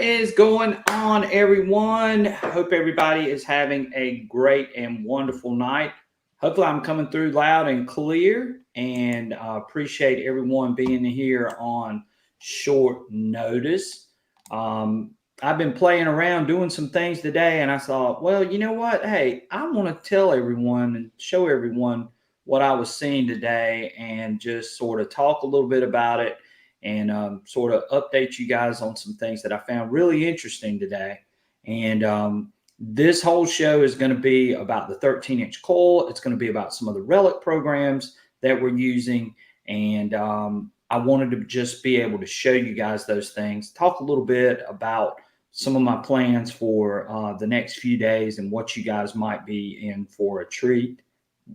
is going on, everyone? Hope everybody is having a great and wonderful night. Hopefully, I'm coming through loud and clear, and appreciate everyone being here on short notice. Um, I've been playing around doing some things today, and I thought, well, you know what? Hey, I want to tell everyone and show everyone what I was seeing today and just sort of talk a little bit about it and sort of update you guys on some things that I found really interesting today. And this whole show is going to be about the 13-inch coil. It's going to be about some of the Relic programs that we're using. And I wanted to just be able to show you guys those things, talk a little bit about some of my plans for the next few days and what you guys might be in for a treat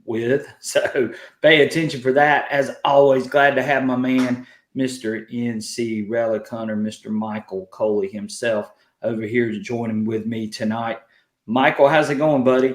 with. So pay attention for that. As always, glad to have my man, Mr. NC Relic Hunter, Mr. Michael Coley himself, over here to join with me tonight. Michael, how's it going, buddy?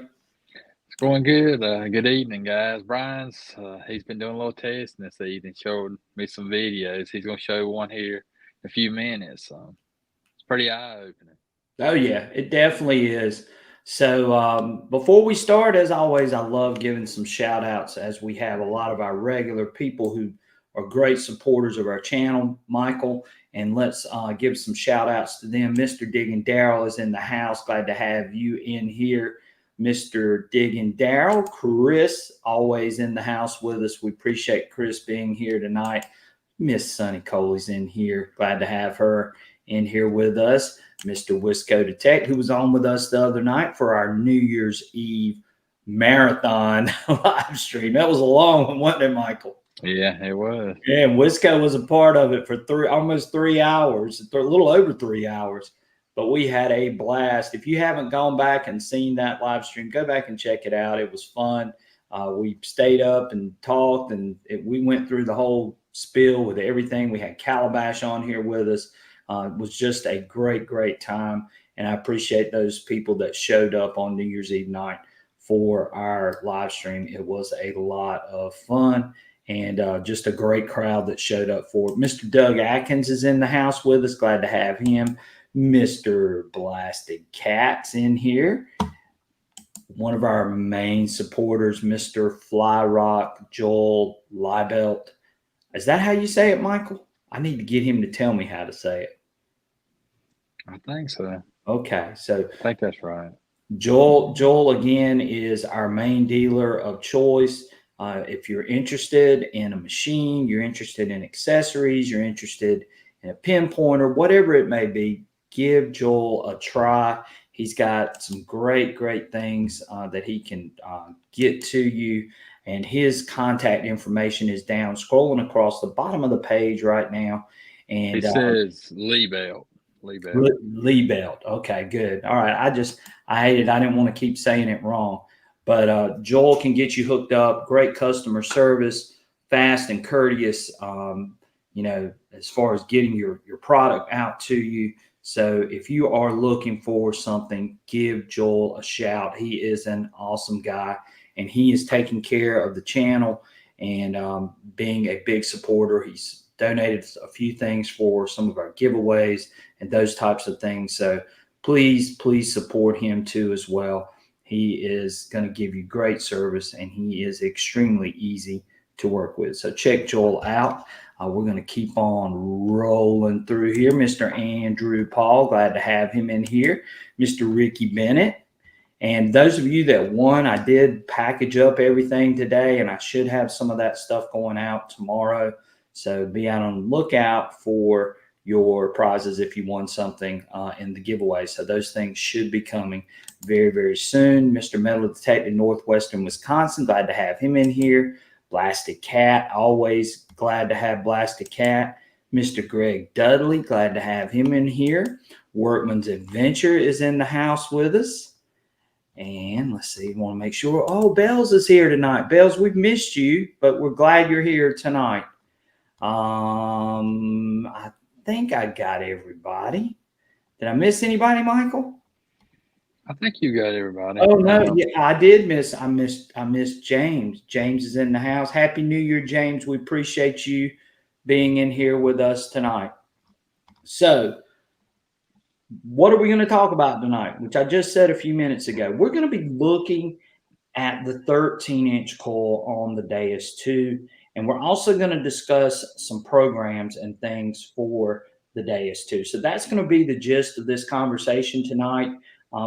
It's going good. Good evening, guys. Brian's he's been doing a little testing this evening, showed me some videos. He's going to show one here in a few minutes. It's pretty eye-opening. Oh, yeah, it definitely is. So before we start, as always, I love giving some shout outs as we have a lot of our regular people who are great supporters of our channel, Michael, and let's give some shout outs to them. Mr. Diggin Darrell is in the house. Glad to have you in here, Mr. Diggin Darrell. Chris, always in the house with us. We appreciate Chris being here tonight. Miss Sunny Coley's in here. Glad to have her in here with us. Mr. Wisco Detect, who was on with us the other night for our New Year's Eve marathon live stream. That was a long one, wasn't it, Michael? Yeah, it was. Yeah, and Wisco was a part of it for almost 3 hours, a little over 3 hours. But we had a blast. If you haven't gone back and seen that live stream, go back and check it out. It was fun. We stayed up and talked, and we went through the whole spiel with everything. We had Calabash on here with us. It was just a great, great time. And I appreciate those people that showed up on New Year's Eve night for our live stream. It was a lot of fun and just a great crowd that showed up for it. Mr. Doug Atkins is in the house with us. Glad to have him. Mr. Blasted Cat's in here. One of our main supporters, Mr. Fly Rock Joel Liebelt. Is that how you say it, Michael? I need to get him to tell me how to say it. I think so. Okay, so I think that's right. Joel again is our main dealer of choice. If you're interested in a machine, you're interested in accessories, you're interested in a pinpointer, whatever it may be, give Joel a try. He's got some great, great things that he can get to you. And his contact information is down, scrolling across the bottom of the page right now. And it says Liebelt. Liebelt. Okay, good. All right. I hate it. I didn't want to keep saying it wrong. But Joel can get you hooked up. Great customer service, fast and courteous, as far as getting your product out to you. So if you are looking for something, give Joel a shout. He is an awesome guy, and he is taking care of the channel and being a big supporter. He's donated a few things for some of our giveaways and those types of things. So please support him too as well. He is going to give you great service, and he is extremely easy to work with. So check Joel out. We're going to keep on rolling through here. Mr. Andrew Paul, glad to have him in here. Mr. Ricky Bennett. And those of you that won, I did package up everything today, and I should have some of that stuff going out tomorrow. So be out on the lookout for your prizes if you won something in the giveaway. So those things should be coming very, very soon. Mr. Metal Detective, Northwestern Wisconsin, glad to have him in here. Blasted Cat, always glad to have Blasted Cat. Mr. Greg Dudley, glad to have him in here. Workman's Adventure is in the house with us. And let's see, want to make sure. Oh, Bells is here tonight. Bells, we've missed you, but we're glad you're here tonight. I think I got everybody. Did I miss anybody, Michael? I think you got everybody. Oh no, yeah, I did miss. I missed James. James is in the house. Happy New Year, James. We appreciate you being in here with us tonight. So what are we going to talk about tonight? Which I just said a few minutes ago. We're going to be looking at the 13-inch coil on the Deus 2. And we're also going to discuss some programs and things for the Deus 2. So that's going to be the gist of this conversation tonight.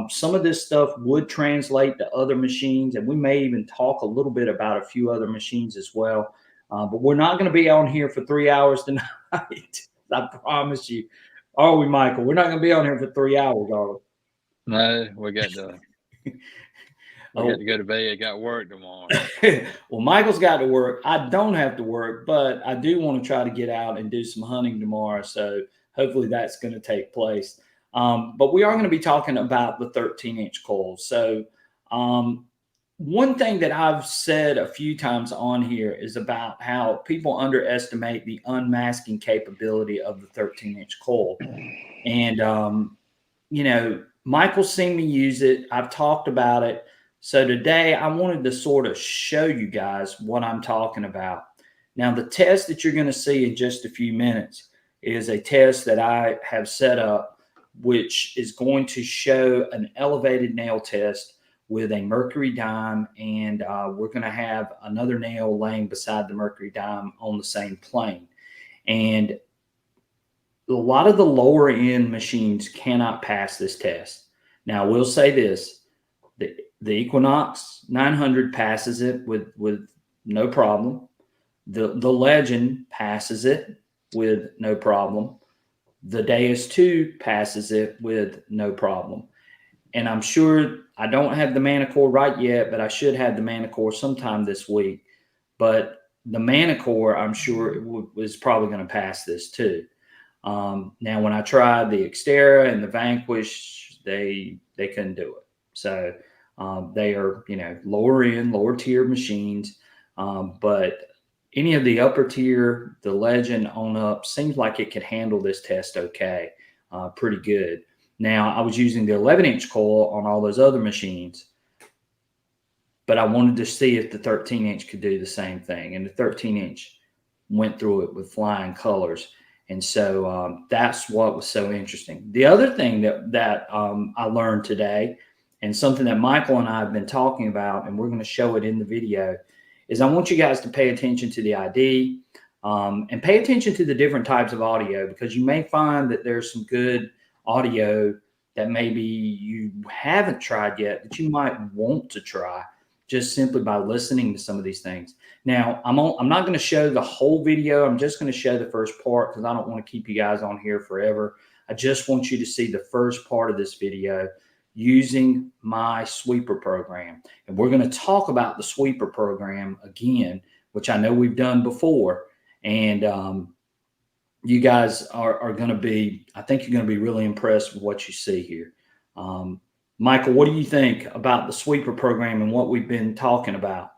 Some of this stuff would translate to other machines, and we may even talk a little bit about a few other machines as well. But we're not going to be on here for 3 hours tonight. I promise you. Are we, Michael? We're not going to be on here for 3 hours, are we? No, we got to Oh. go to bed. Got work tomorrow. Well, Michael's got to work. I don't have to work, but I do want to try to get out and do some hunting tomorrow. So hopefully that's going to take place. But we are going to be talking about the 13-inch coils. So one thing that I've said a few times on here is about how people underestimate the unmasking capability of the 13-inch coil. And, you know, Michael's seen me use it. I've talked about it. So today I wanted to sort of show you guys what I'm talking about. Now, the test that you're going to see in just a few minutes is a test that I have set up, which is going to show an elevated nail test with a mercury dime. And we're going to have another nail laying beside the mercury dime on the same plane. And a lot of the lower end machines cannot pass this test. Now, I will say this. The Equinox 900 passes it with no problem. The Legend passes it with no problem. The Deus 2 passes it with no problem. And I'm sure I don't have the Manicore right yet, but I should have the Manicore sometime this week. But the Manicore, I'm sure, is probably going to pass this too. Now, when I tried the Xterra and the Vanquish, they couldn't do it. So they are, you know, lower tier machines. But any of the upper tier, the Legend on up, seems like it could handle this test okay, pretty good. Now, I was using the 11-inch coil on all those other machines, but I wanted to see if the 13-inch could do the same thing. And the 13-inch went through it with flying colors. And so that's what was so interesting. The other thing that I learned today, and something that Michael and I have been talking about, and we're going to show it in the video, is I want you guys to pay attention to the ID and pay attention to the different types of audio, because you may find that there's some good audio that maybe you haven't tried yet that you might want to try just simply by listening to some of these things. Now, I'm not going to show the whole video. I'm just going to show the first part because I don't want to keep you guys on here forever. I just want you to see the first part of this video using my sweeper program. And we're going to talk about the sweeper program again, which I know we've done before. And you guys are going to be, I think you're going to be really impressed with what you see here. Michael, what do you think about the sweeper program and what we've been talking about?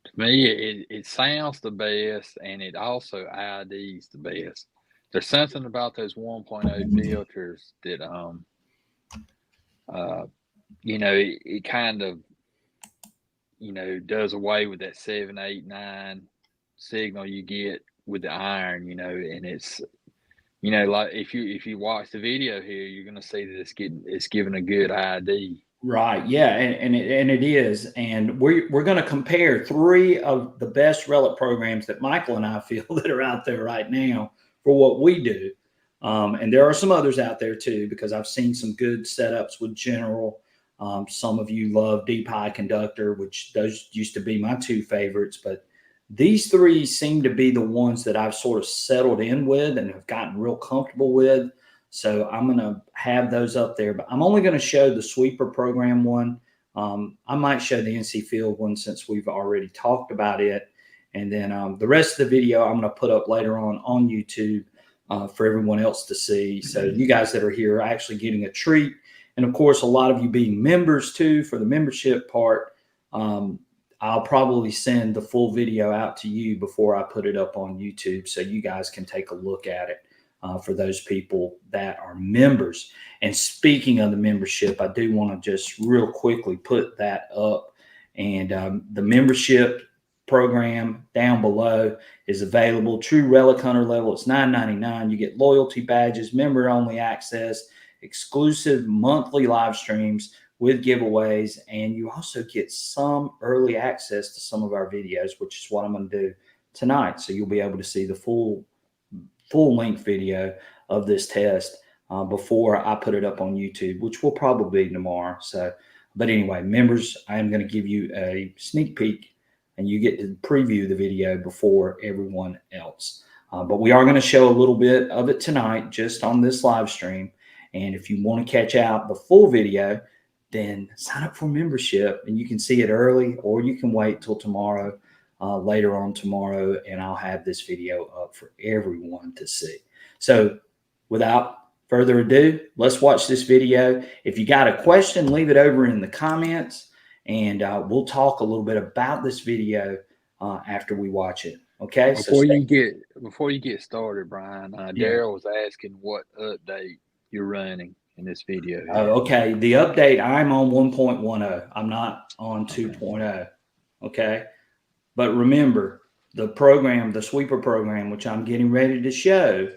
To me, it sounds the best, and it also IDs the best. There's something about those 1.0 filters that you know, it kind of, you know, does away with that 7, 8, 9 signal you get with the iron, you know, and it's, you know, like if you watch the video here, you're gonna see that it's giving a good ID. Right. Yeah. And it is. And we're going to compare 3 of the best Relic programs that Michael and I feel that are out there right now for what we do. And there are some others out there too, because I've seen some good setups with General. Some of you love Deep High Conductor, which those used to be my 2 favorites. But these 3 seem to be the ones that I've sort of settled in with and have gotten real comfortable with. So I'm going to have those up there, but I'm only going to show the sweeper program one. I might show the NC Field one since we've already talked about it. And then the rest of the video I'm going to put up later on YouTube for everyone else to see. So you guys that are here are actually getting a treat. And of course, a lot of you being members too, for the membership part, I'll probably send the full video out to you before I put it up on YouTube so you guys can take a look at it. For those people that are members. And speaking of the membership, I do want to just real quickly put that up. And the membership program down below is available. True Relic Hunter level, it's $9.99. You get loyalty badges, member-only access, exclusive monthly live streams with giveaways, and you also get some early access to some of our videos, which is what I'm going to do tonight. So you'll be able to see the full length video of this test before I put it up on YouTube, which will probably be tomorrow. So, but anyway, members, I am going to give you a sneak peek, and you get to preview the video before everyone else. But we are going to show a little bit of it tonight, just on this live stream. And if you want to catch out the full video, then sign up for membership, and you can see it early, or you can wait till tomorrow, later on tomorrow, and I'll have this video up for everyone to see. So without further ado, let's watch this video. If you got a question, leave it over in the comments, and we'll talk a little bit about this video after we watch it. Okay. Before you get started, Brian, Daryl was asking what update you're running in this video. Okay. The update, I'm on 1.10. I'm not on 2.0. Okay. But remember, the program, the sweeper program, which I'm getting ready to show,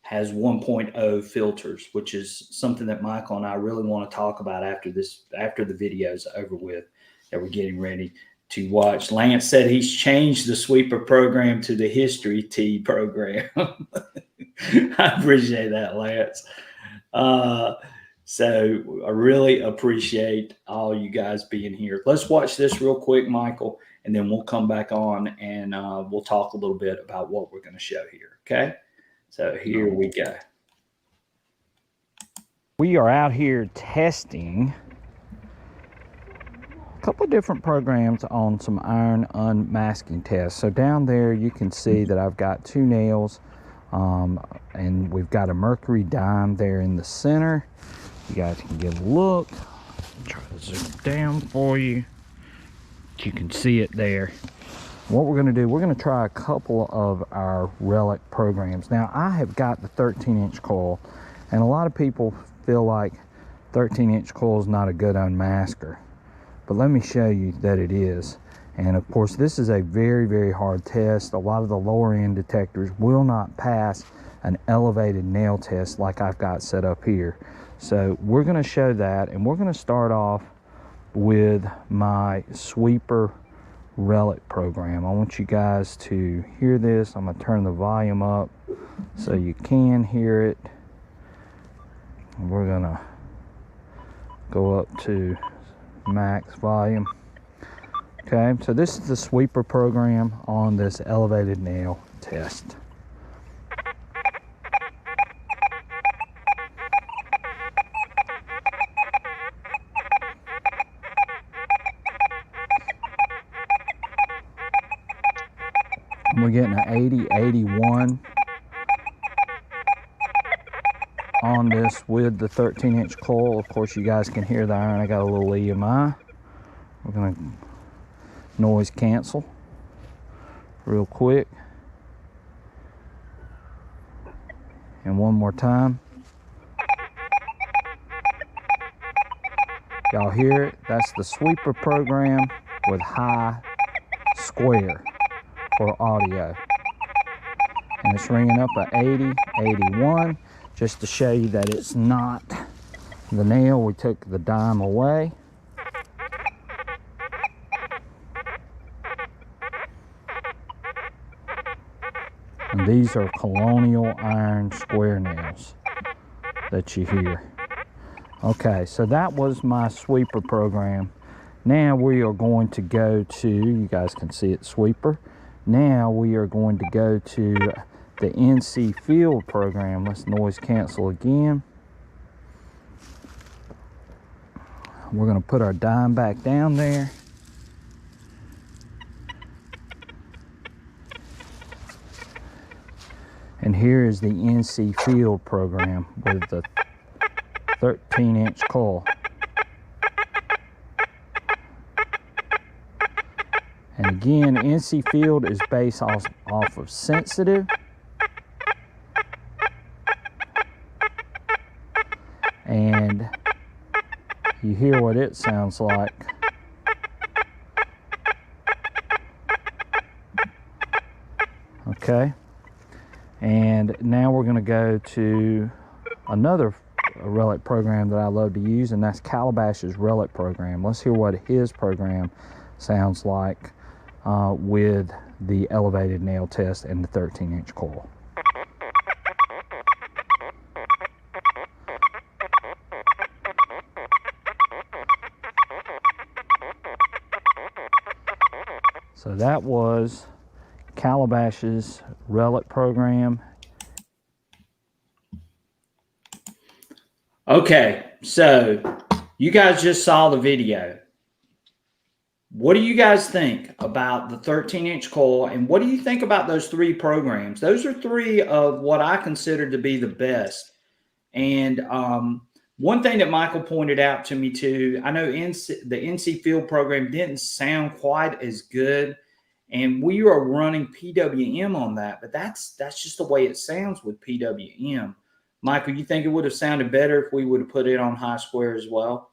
has 1.0 filters, which is something that Michael and I really want to talk about after the video is over with, that we're getting ready to watch. Lance said he's changed the sweeper program to the History T program. I appreciate that, Lance. So I really appreciate all you guys being here. Let's watch this real quick, Michael, and then we'll come back on and we'll talk a little bit about what we're going to show here. Okay. So here we go. We are out here testing a couple of different programs on some iron unmasking tests. So down there you can see that I've got 2 nails, and we've got a mercury dime there in the center. You guys can get a look. I'll try to zoom down for you. You can see it there. What we're going to do, we're going to try a couple of our Relic programs. Now, I have got the 13-inch coil, and a lot of people feel like 13-inch coil is not a good unmasker. But let me show you that it is. And of course, this is a very, very hard test. A lot of the lower end detectors will not pass an elevated nail test like I've got set up here. So we're going to show that, and we're going to start off with my sweeper Relic program. I want you guys to hear this. I'm going to turn the volume up so you can hear it. We're going to go up to max volume. Okay, so this is the sweeper program on this elevated nail test. We're getting an 80, 81 on this with the 13-inch coil. Of course, you guys can hear the iron. I got a little EMI. We're going to noise cancel real quick. And one more time. Y'all hear it? That's the sweeper program with high square for audio, and it's ringing up at 80, 81, just to show you that it's not the nail. We took the dime away. And these are colonial iron square nails that you hear. Okay, so that was my sweeper program. Now we are going to go to, you guys can see it, sweeper. Now we are going to go to the NC field program. Let's noise cancel again. We're going to put our dime back down there. And here is the NC field program with the 13-inch coil. And again, NC field is based off of sensitive. And you hear what it sounds like. Okay. And now we're going to go to another a Relic program that I love to use, and that's Calabash's Relic program. Let's hear what his program sounds like with the elevated nail test and the 13-inch coil. So that was Calabash's Relic program. Okay, so you guys just saw the video. What do you guys think about the 13-inch coil, and what do you think about those three programs? Those are three of what I consider to be the best. And one thing that Michael pointed out to me too, I know the NC Field program didn't sound quite as good, and we are running PWM on that, but that's just the way it sounds with PWM. Michael, you think it would have sounded better if we would have put it on high square as well?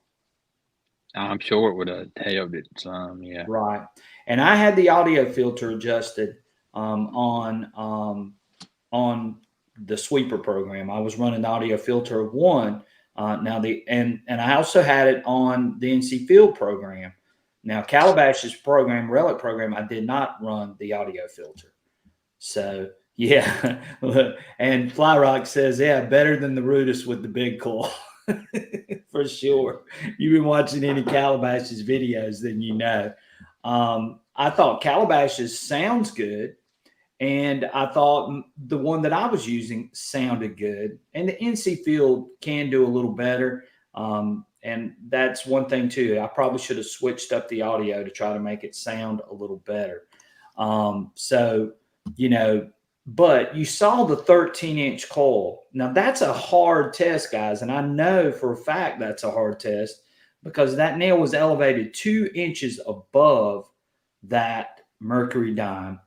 I'm sure it would have helped it some, yeah. Right. And I had the audio filter adjusted on the sweeper program. I was running the audio filter of 1. And I also had it on the NC Field program. Now, Calabash's program, Relic program, I did not run the audio filter. So, yeah. And Flyrock says, yeah, better than the Rudis with the big coil. For sure. You've been watching any Calabash's videos, then you know. I thought Calabash's sounds good. And I thought the one that I was using sounded good. And the NC Field can do a little better. And that's one thing too. I probably should have switched up the audio to try to make it sound a little better. But you saw the 13-inch coil. Now that's a hard test, guys. And I know for a fact that's a hard test because that nail was elevated 2 inches above that mercury dime.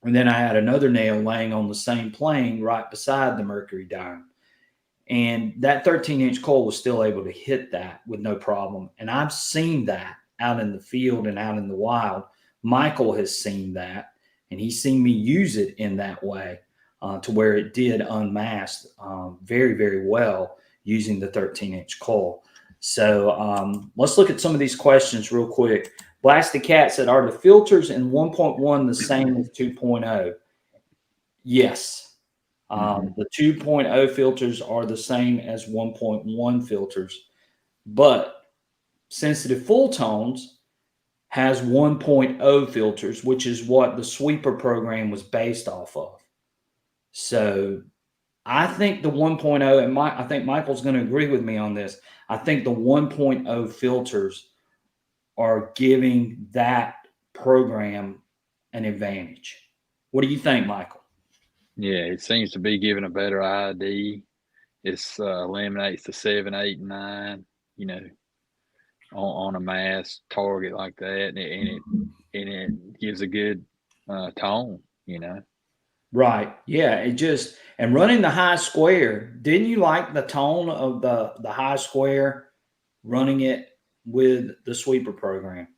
And then I had another nail laying on the same plane right beside the mercury dime. And that 13-inch coil was still able to hit that with no problem. And I've seen that out in the field and out in the wild. Michael has seen that, and he's seen me use it in that way to where it did unmask very, very well using the 13-inch coil. So let's look at some of these questions real quick. Blasted Cat said, are the filters in 1.1 the same as 2.0? Yes. The 2.0 filters are the same as 1.1 filters. But Sensitive Full Tones has 1.0 filters, which is what the sweeper program was based off of. So I think the 1.0, and I think Michael's going to agree with me on this, I think the 1.0 filters are giving that program an advantage. What do you think, Michael? Yeah, it seems to be giving a better ID. It eliminates the 7, 8, and 9, on a mass target like that, and it gives a good tone, Right. Yeah. And running the high square, didn't you like the tone of the high square running it with the sweeper program?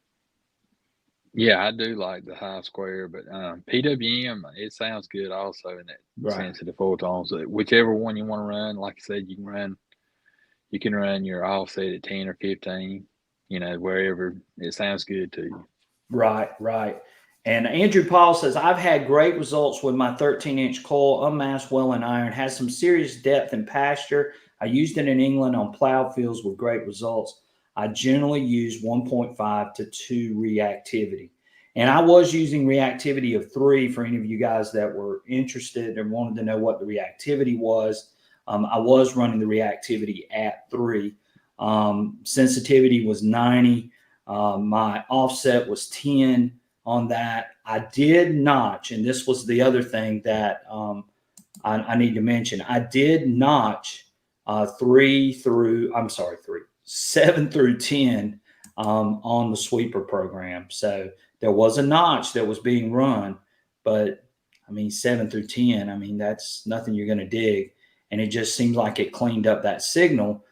Yeah, I do like the high square, but PWM, it sounds good also in that sensitive full tones. So whichever one you want to run, like I said, you can run your offset at 10 or 15, wherever it sounds good to you. Right. And Andrew Paul says, I've had great results with my 13-inch coil, unmasked well and iron, has some serious depth and pasture. I used it in England on plowed fields with great results. I generally use 1.5 to 2 reactivity. And I was using reactivity of 3 for any of you guys that were interested and wanted to know what the reactivity was. I was running the reactivity at 3. Sensitivity was 90. My offset was 10 on that. I did notch, and this was the other thing that I need to mention. I did notch 7 through 10 on the sweeper program. So there was a notch that was being run, but 7 through 10, that's nothing you're going to dig. And it just seems like it cleaned up that signal.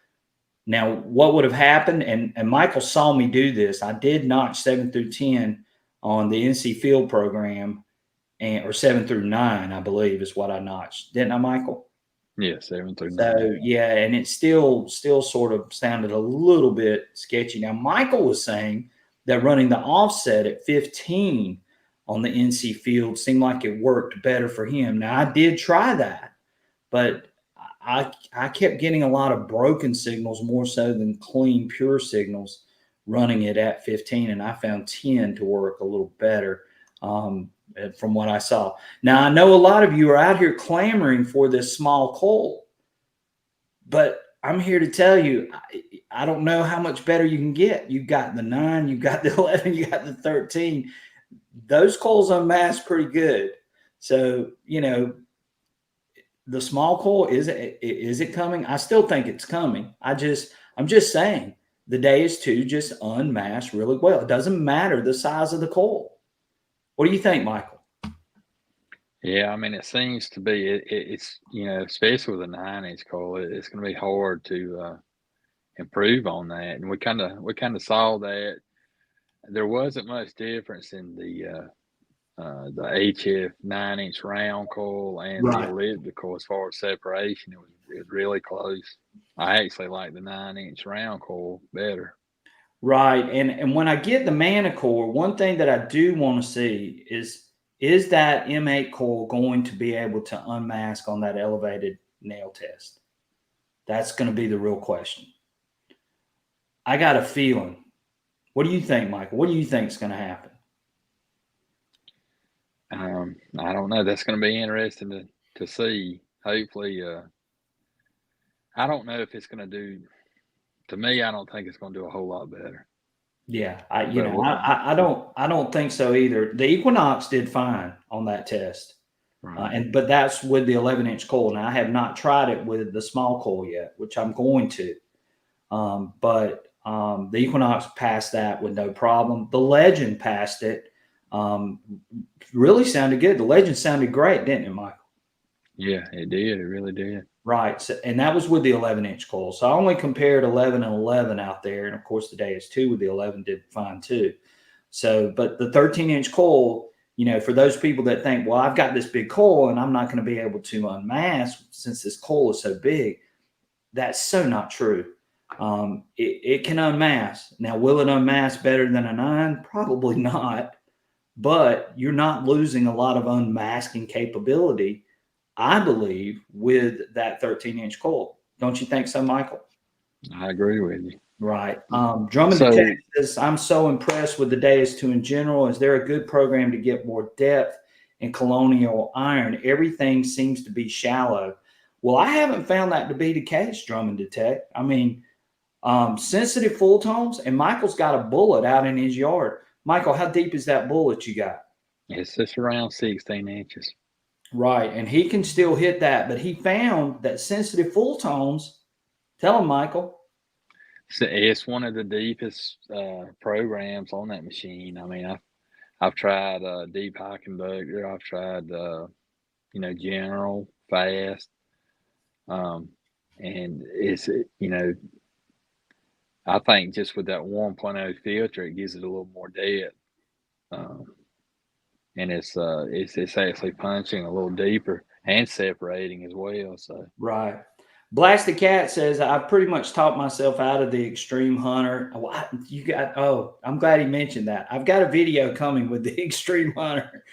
Now, what would have happened, and Michael saw me do this, I did notch 7 through 10 on the NC Field program, or 7 through 9, I believe is what I notched. Didn't I, Michael? Yeah, 7 through 9. So yeah, and it still sort of sounded a little bit sketchy. Now Michael was saying that running the offset at 15 on the NC field seemed like it worked better for him. Now I did try that, but I kept getting a lot of broken signals more so than clean, pure signals running it at 15, and I found 10 to work a little better from what I saw. Now I know a lot of you are out here clamoring for this small coil, but I'm here to tell you, I don't know how much better you can get. You've got the 9, you've got the 11, you got the 13. Those coils unmask pretty good. So, you know, the small coil, is it coming? I still think it's coming. I'm just saying the day is to just unmask really well. It doesn't matter the size of the coil. What do you think, Michael? Yeah, I mean, it seems to be it's especially with a 9-inch coil, it's going to be hard to improve on that, and we kind of saw that there wasn't much difference in the HF 9-inch round coil and the Right. elliptical as far as separation. It was really close. I actually like the 9-inch round coil better. Right. And when I get the mana core, one thing that I do want to see is that M8 core going to be able to unmask on that elevated nail test? That's going to be the real question. I got a feeling. What do you think, Michael? What do you think is going to happen? I don't know. That's going to be interesting to see. Hopefully, I don't know if it's going to do. To me, I don't think it's going to do a whole lot better. Yeah, But I don't think so either. The Equinox did fine on that test, right. but that's with the 11-inch coil. Now I have not tried it with the small coil yet, which I'm going to. But the Equinox passed that with no problem. The Legend passed it. Really sounded good. The Legend sounded great, didn't it, Michael? Yeah, it did. It really did. Right. So, and that was with the 11-inch coil. So I only compared 11 and 11 out there. And of course, the Deus 2 with the 11 did fine too. So, but the 13-inch coil, you know, for those people that think, well, I've got this big coil and I'm not going to be able to unmask since this coil is so big, that's so not true. It can unmask. Now, will it unmask better than a 9? Probably not. But you're not losing a lot of unmasking capability, I believe, with that 13-inch coil. Don't you think so, Michael? I agree with you. Right. Drummond So, Texas, I'm so impressed with the Deus 2 in general. Is there a good program to get more depth in colonial iron? Everything seems to be shallow. Well, I haven't found that to be the case, Drummond Detect. I mean, sensitive full tones, and Michael's got a bullet out in his yard. Michael, how deep is that bullet you got? it's just around 16 inches. Right, and he can still hit that, but he found that sensitive full tones. Tell him, Michael. So it's one of the deepest programs on that machine. I mean, I've tried deep high conductor. I've tried general fast, and I think just with that 1.0 filter, it gives it a little more depth, um, and it's actually punching a little deeper and separating as well. So Right. Blasted Cat says, I've pretty much talked myself out of the Extreme Hunter. I'm glad he mentioned that. I've got a video coming with the Extreme Hunter.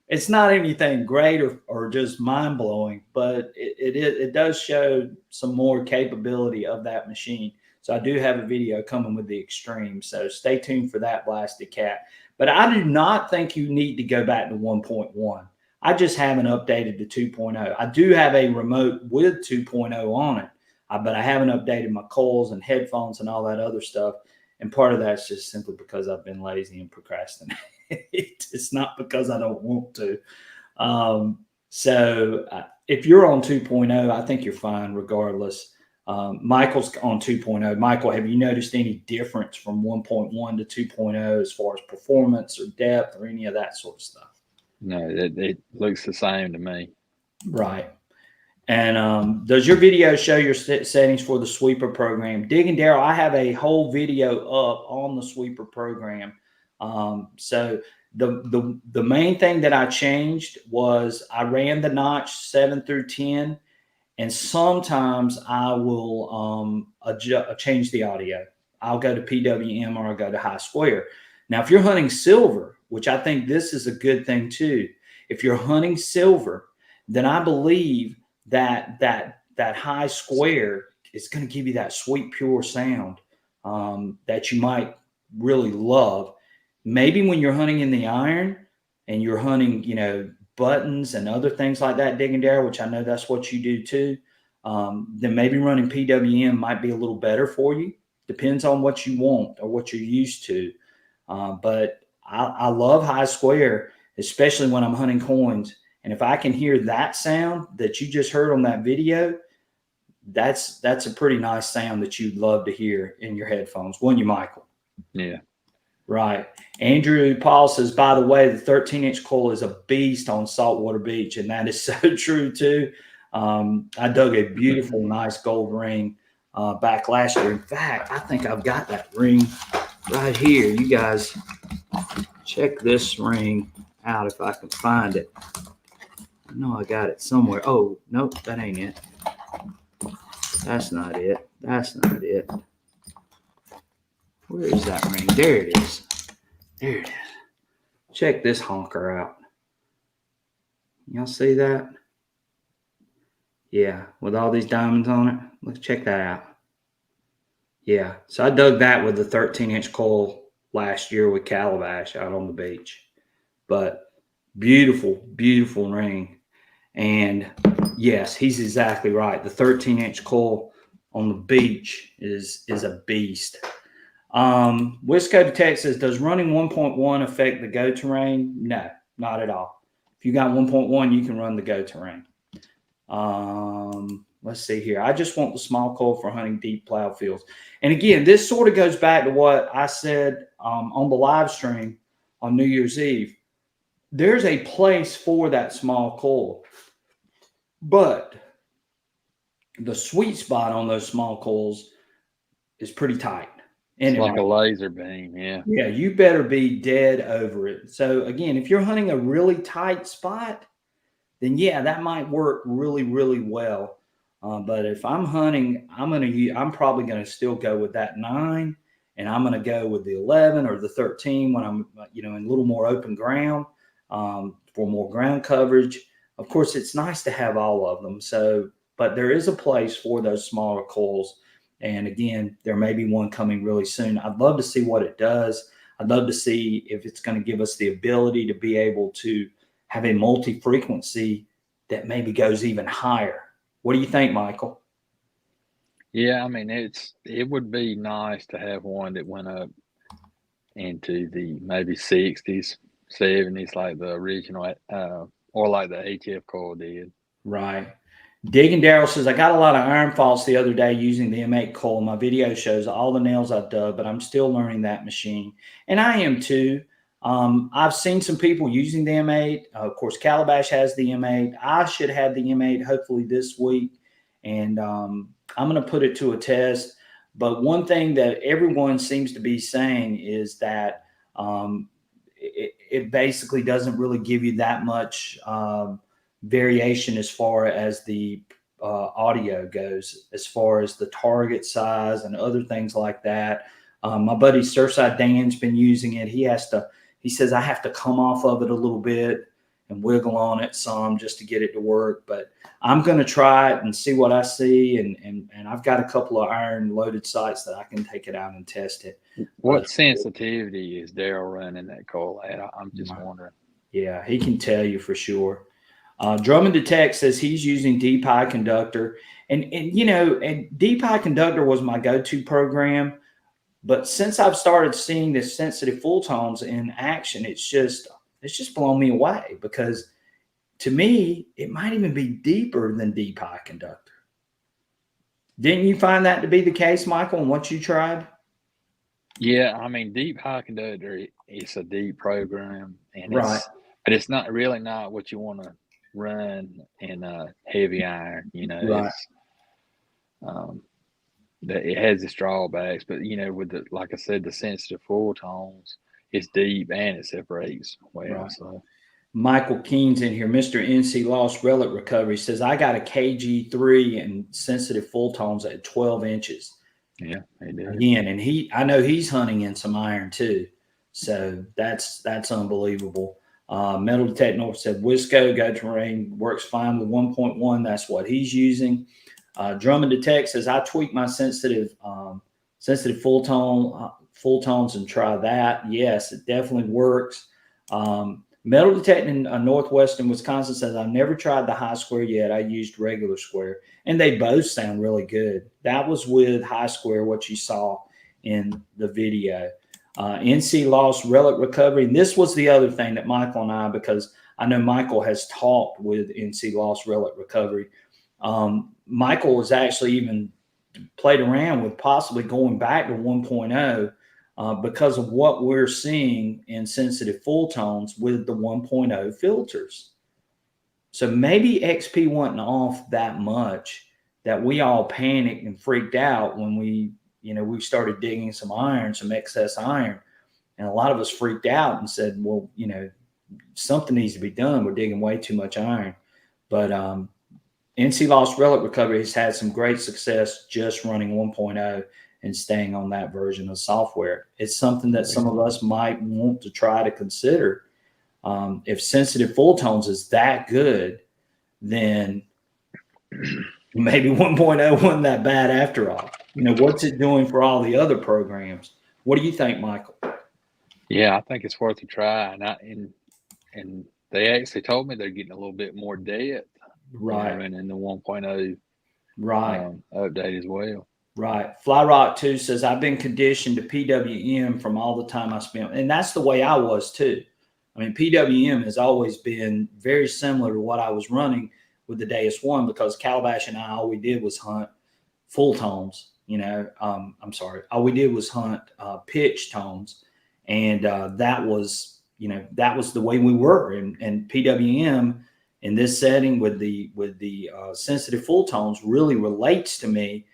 It's not anything great or just mind blowing, but it does show some more capability of that machine. So I do have a video coming with the Extreme. So stay tuned for that, Blasted Cat. But I do not think you need to go back to 1.1. I just haven't updated to 2.0. I do have a remote with 2.0 on it, but I haven't updated my coils and headphones and all that other stuff. And part of that's just simply because I've been lazy and procrastinating. It's not because I don't want to. So if you're on 2.0, I think you're fine regardless. Michael's on 2.0. Michael, have you noticed any difference from 1.1 to 2.0 as far as performance or depth or any of that sort of stuff? no, it looks the same to me. Right. And does your video show your settings for the sweeper program? Dig and Daryl, I have a whole video up on the sweeper program. So the main thing that I changed was I ran the notch 7 through 10, and sometimes I will change the audio. I'll go to PWM or I'll go to high square. Now, if you're hunting silver, which I think this is a good thing too, if you're hunting silver, then I believe that high square is going to give you that sweet, pure sound that you might really love. Maybe when you're hunting in the iron and you're hunting, buttons and other things like that, digging Darrell, which I know that's what you do too, then maybe running PWM might be a little better for you. Depends on what you want or what you're used to. But I love high square, especially when I'm hunting coins. And if I can hear that sound that you just heard on that video, that's a pretty nice sound that you'd love to hear in your headphones, wouldn't you, Michael? Yeah. Right. Andrew Paul says, by the way, the 13-inch coil is a beast on Saltwater Beach, and that is so true too. I dug a beautiful, nice gold ring back last year. In fact, I think I've got that ring right here. You guys check this ring out if I can find it. I know I got it somewhere. Oh, nope, that ain't it. That's not it. That's not it. Where is that ring? There it is. There it is. Check this honker out. Y'all see that? Yeah, with all these diamonds on it. Let's check that out. Yeah, so I dug that with the 13-inch coil last year with Calabash out on the beach. But beautiful, beautiful ring. And yes, he's exactly right. The 13-inch coil on the beach is a beast. Wisco Detect says, does running 1.1 affect the go terrain? No, not at all. If you got 1.1, you can run the go terrain. Let's see here. I just want the small coil for hunting deep plow fields. And again, this sort of goes back to what I said on the live stream on New Year's Eve. There's a place for that small coil, but the sweet spot on those small coils is pretty tight. And it's like a laser beam, yeah. Yeah, you better be dead over it. So again, if you're hunting a really tight spot, then yeah, that might work really, really well. But if I'm hunting, I'm probably going to still go with that 9, and I'm going to go with the 11 or the 13 when I'm in a little more open ground for more ground coverage. Of course, it's nice to have all of them. So, but there is a place for those smaller coils. And again, there may be one coming really soon. I'd love to see what it does. I'd love to see if it's going to give us the ability to be able to have a multi-frequency that maybe goes even higher. What do you think, Michael? Yeah, I mean, it would be nice to have one that went up into the maybe 60s, 70s, like the original, or like the ATF coil did. Right. Digging Darrell says, I got a lot of iron faults the other day using the M8 coil. My video shows all the nails I've dug, but I'm still learning that machine. And I am too. I've seen some people using the M8. Of course, Calabash has the M8. I should have the M8 hopefully this week. And I'm going to put it to a test. But one thing that everyone seems to be saying is that it basically doesn't really give you that much variation as far as the audio goes, as far as the target size and other things like that. My buddy Surfside Dan's been using it. He says I have to come off of it a little bit and wiggle on it some just to get it to work. But I'm going to try it and see what I see. And I've got a couple of iron loaded sites that I can take it out and test it. What sensitivity is Darrell running that coil at? I'm just wondering. Yeah, he can tell you for sure. Drummond Detect says he's using Deep High Conductor. And Deep High Conductor was my go-to program. But since I've started seeing this sensitive full tones in action, it's just blown me away, because to me, it might even be deeper than Deep High Conductor. Didn't you find that to be the case, Michael, and what you tried? Yeah, I mean, Deep High Conductor, it's a deep program, and Right. but it's not really not what you want to run in heavy iron. Right. It has its drawbacks, but with like I said, the sensitive full tones, it's deep and it separates well. Right. So Michael Keen's in here. Mr. NC Lost Relic Recovery says, I got a KG3 and sensitive full tones at 12 inches. Yeah, he did. Again, and I know he's hunting in some iron too. So that's unbelievable. Metal Detector said, Wisco Go Terrain works fine with 1.1. That's what he's using. Drummond Detect says, I tweak my sensitive full tones and try that. Yes, it definitely works. Metal Detect in Northwestern Wisconsin says, I've never tried the high square yet. I used regular square, and they both sound really good. That was with high square, what you saw in the video. NC Lost Relic Recovery. And this was the other thing that Michael and I, because I know Michael has talked with NC Lost Relic Recovery. Michael was actually even played around with possibly going back to 1.0 because of what we're seeing in sensitive full tones with the 1.0 filters. So maybe XP wasn't off that much that we all panicked and freaked out when we started digging some iron, some excess iron. And a lot of us freaked out and said, well, something needs to be done. We're digging way too much iron. But NC Lost Relic Recovery has had some great success just running 1.0 and staying on that version of software. It's something that some of us might want to try to consider. If sensitive full tones is that good, then maybe 1.0 wasn't that bad after all. What's it doing for all the other programs? What do you think, Michael? Yeah, I think it's worth a try. And they actually told me they're getting a little bit more depth. Right. Running the 1.0 update as well. Right. Flyrock 2 says, I've been conditioned to PWM from all the time I spent. And that's the way I was too. I mean, PWM has always been very similar to what I was running with the Deus 1 because Calabash and I, all we did was hunt full tones. All we did was hunt pitch tones. And that was the way we were. And PWM in this setting with the sensitive full tones really relates to me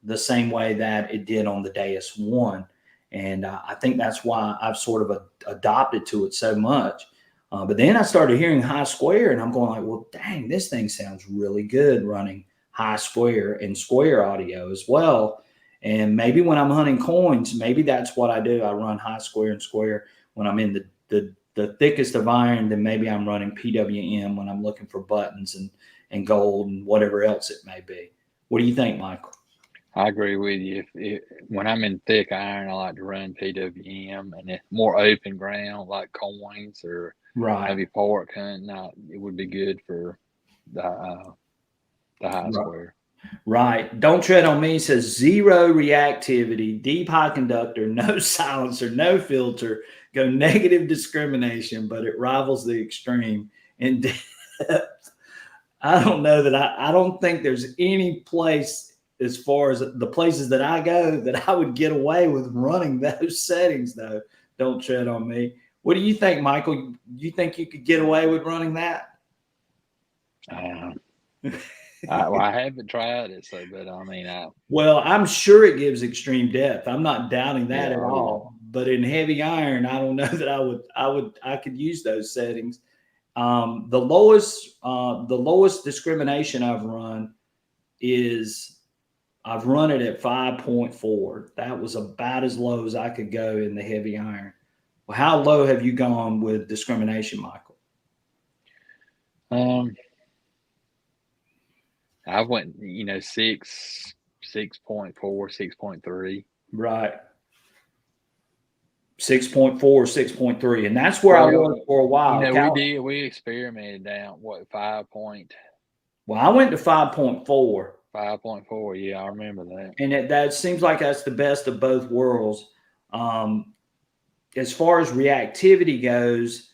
the same way that it did on the Deus 1. And I think that's why I've sort of adopted to it so much. But then I started hearing high square and I'm going like, well, dang, this thing sounds really good running high square and square audio as well. And maybe when I'm hunting coins, maybe that's what I do. I run high square and square when I'm in the thickest of iron. Then maybe I'm running PWM when I'm looking for buttons and gold and whatever else it may be. What do you think, Michael? I agree with you. When I'm in thick iron, I like to run PWM, and it's more open ground like coins or maybe pork hunting. It would be good for the high square. Right. Don't Tread on Me says 0 reactivity, deep high conductor, no silencer, no filter, go negative discrimination, but it rivals the extreme in depth. I don't know that I don't think there's any place as far as the places that I go that I would get away with running those settings though. Don't Tread on Me. What do you think, Michael? You think you could get away with running that? I haven't tried it, but I mean, well, I'm sure it gives extreme depth. I'm not doubting that at all. But in heavy iron, I don't know that I could use those settings. The lowest discrimination I've run is I've run it at 5.4. That was about as low as I could go in the heavy iron. Well, how low have you gone with discrimination, Michael? I went, 6.4, 6.3. Right. 6.4, 6.3. And that's where I was for a while. We experimented down, 5 point? Well, I went to 5.4. 5.4, yeah, I remember that. And that seems like that's the best of both worlds. As far as reactivity goes,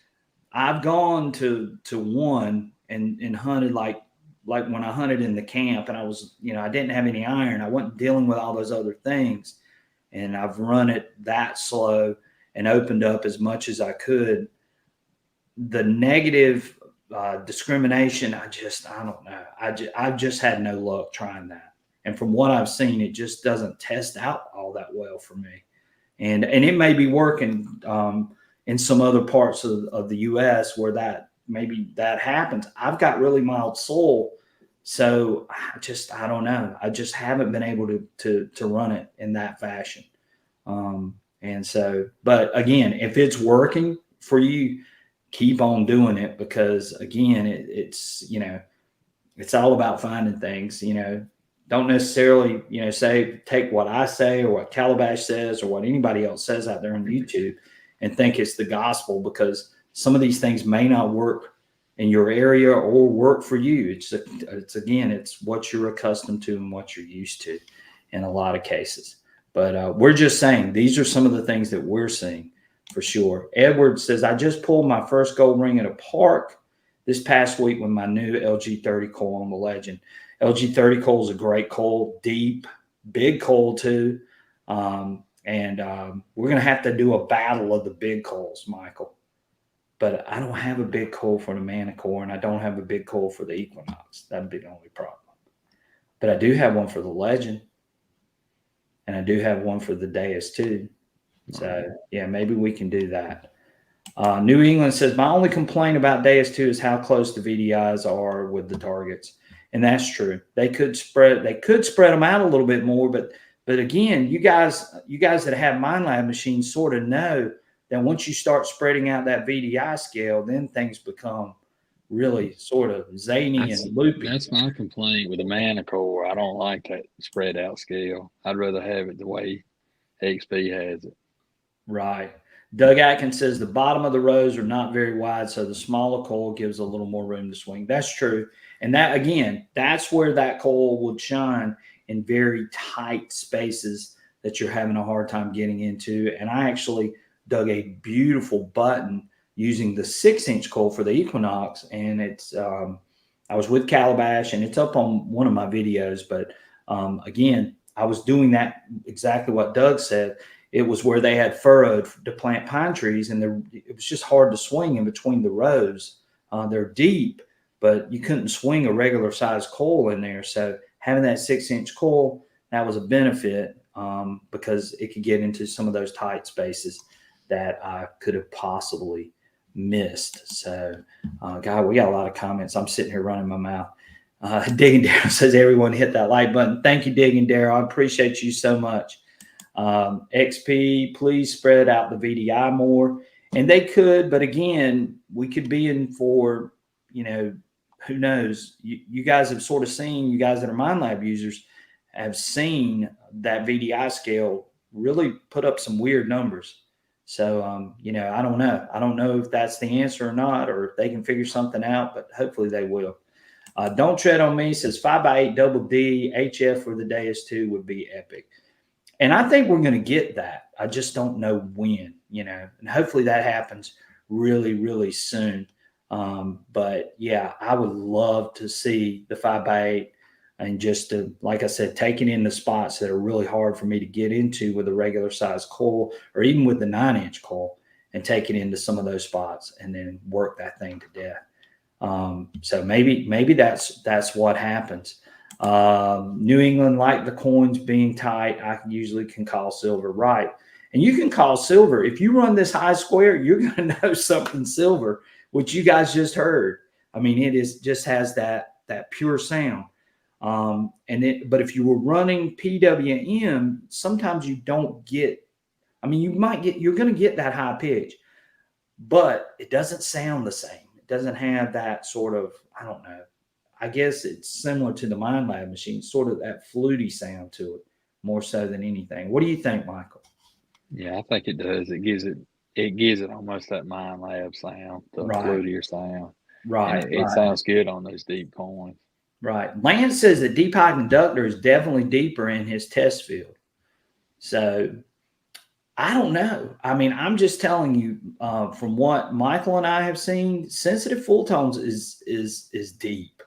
I've gone to 1 and hunted like when I hunted in the camp and I was, I didn't have any iron. I wasn't dealing with all those other things. And I've run it that slow and opened up as much as I could. The negative discrimination, I don't know. I've just had no luck trying that. And from what I've seen, it just doesn't test out all that well for me. And it may be working. in some other parts of the U.S. where maybe that happens. I've got really mild soil, so I don't know. I just haven't been able to run it in that fashion. And so, but again, if it's working for you, keep on doing it, because again, it's it's all about finding things. Don't necessarily take what I say or what Calabash says or what anybody else says out there on YouTube and think it's the gospel, because some of these things may not work in your area or work for you. It's what you're accustomed to and what you're used to in a lot of cases. But we're just saying these are some of the things that we're seeing for sure. Edward says, I just pulled my first gold ring at a park this past week with my new LG30 coil on the Legend. LG30 coil is a great coil, deep, big coil too. We're going to have to do a battle of the big coils, Michael. But I don't have a big coil for the Manicore, and I don't have a big coil for the Equinox. That'd be the only problem. But I do have one for the Legend, and I do have one for the Deus too. So, yeah, maybe we can do that. New England says, my only complaint about Deus 2 is how close the VDIs are with the targets. And that's true. They could spread them out a little bit more, but again, you guys that have MindLab machines sort of know that once you start spreading out that VDI scale, then things become really sort of zany and loopy. That's my complaint with the Manicore. I don't like that spread out scale. I'd rather have it the way XP has it. Right. Doug Atkins says the bottom of the rows are not very wide, so the smaller coil gives a little more room to swing. That's true. And that, again, that's where that coil would shine, in very tight spaces that you're having a hard time getting into. And I actually dug a beautiful button using the 6-inch coil for the Equinox. And I was with Calabash, and it's up on one of my videos. But again, I was doing that exactly what Doug said. It was where they had furrowed to plant pine trees, and it was just hard to swing in between the rows. They're deep, but you couldn't swing a regular size coil in there. So having that 6-inch coil, that was a benefit, because it could get into some of those tight spaces that I could have possibly missed. So, God, we got a lot of comments. I'm sitting here running my mouth. Digging Daryl says, everyone hit that like button. Thank you, Digging Daryl. I appreciate you so much. XP, please spread out the VDI more. And they could, but again, we could be in for, who knows? You guys have sort of seen, you guys that are MindLab users have seen that VDI scale really put up some weird numbers. So, I don't know. I don't know if that's the answer or not, or if they can figure something out, but hopefully they will. Don't Tread on Me says 5x8 double D HF for the Deus 2 would be epic. And I think we're going to get that. I just don't know when, and hopefully that happens really, really soon. But yeah, I would love to see the 5x8 and just to, like I said, taking in the spots that are really hard for me to get into with a regular size coil, or even with the 9-inch coil, and take it into some of those spots and then work that thing to death. So maybe that's what happens. New England, like the coins being tight, I usually can call silver, right? And you can call silver. If you run this high square, you're going to know something silver, which you guys just heard. I mean, just has that pure sound. But if you were running PWM, sometimes you don't get, you're going to get that high pitch, but it doesn't sound the same. It doesn't have that sort of, I don't know. I guess it's similar to the MindLab machine, sort of that fluty sound to it, more so than anything. What do you think, Michael? Yeah, I think it does. It gives it almost that MindLab sound, the flutier sound. Right. And it sounds good on those deep coins. Right. Lance says that deep high conductor is definitely deeper in his test field. So I don't know. I'm just telling you, from what Michael and I have seen, sensitive full tones is deep.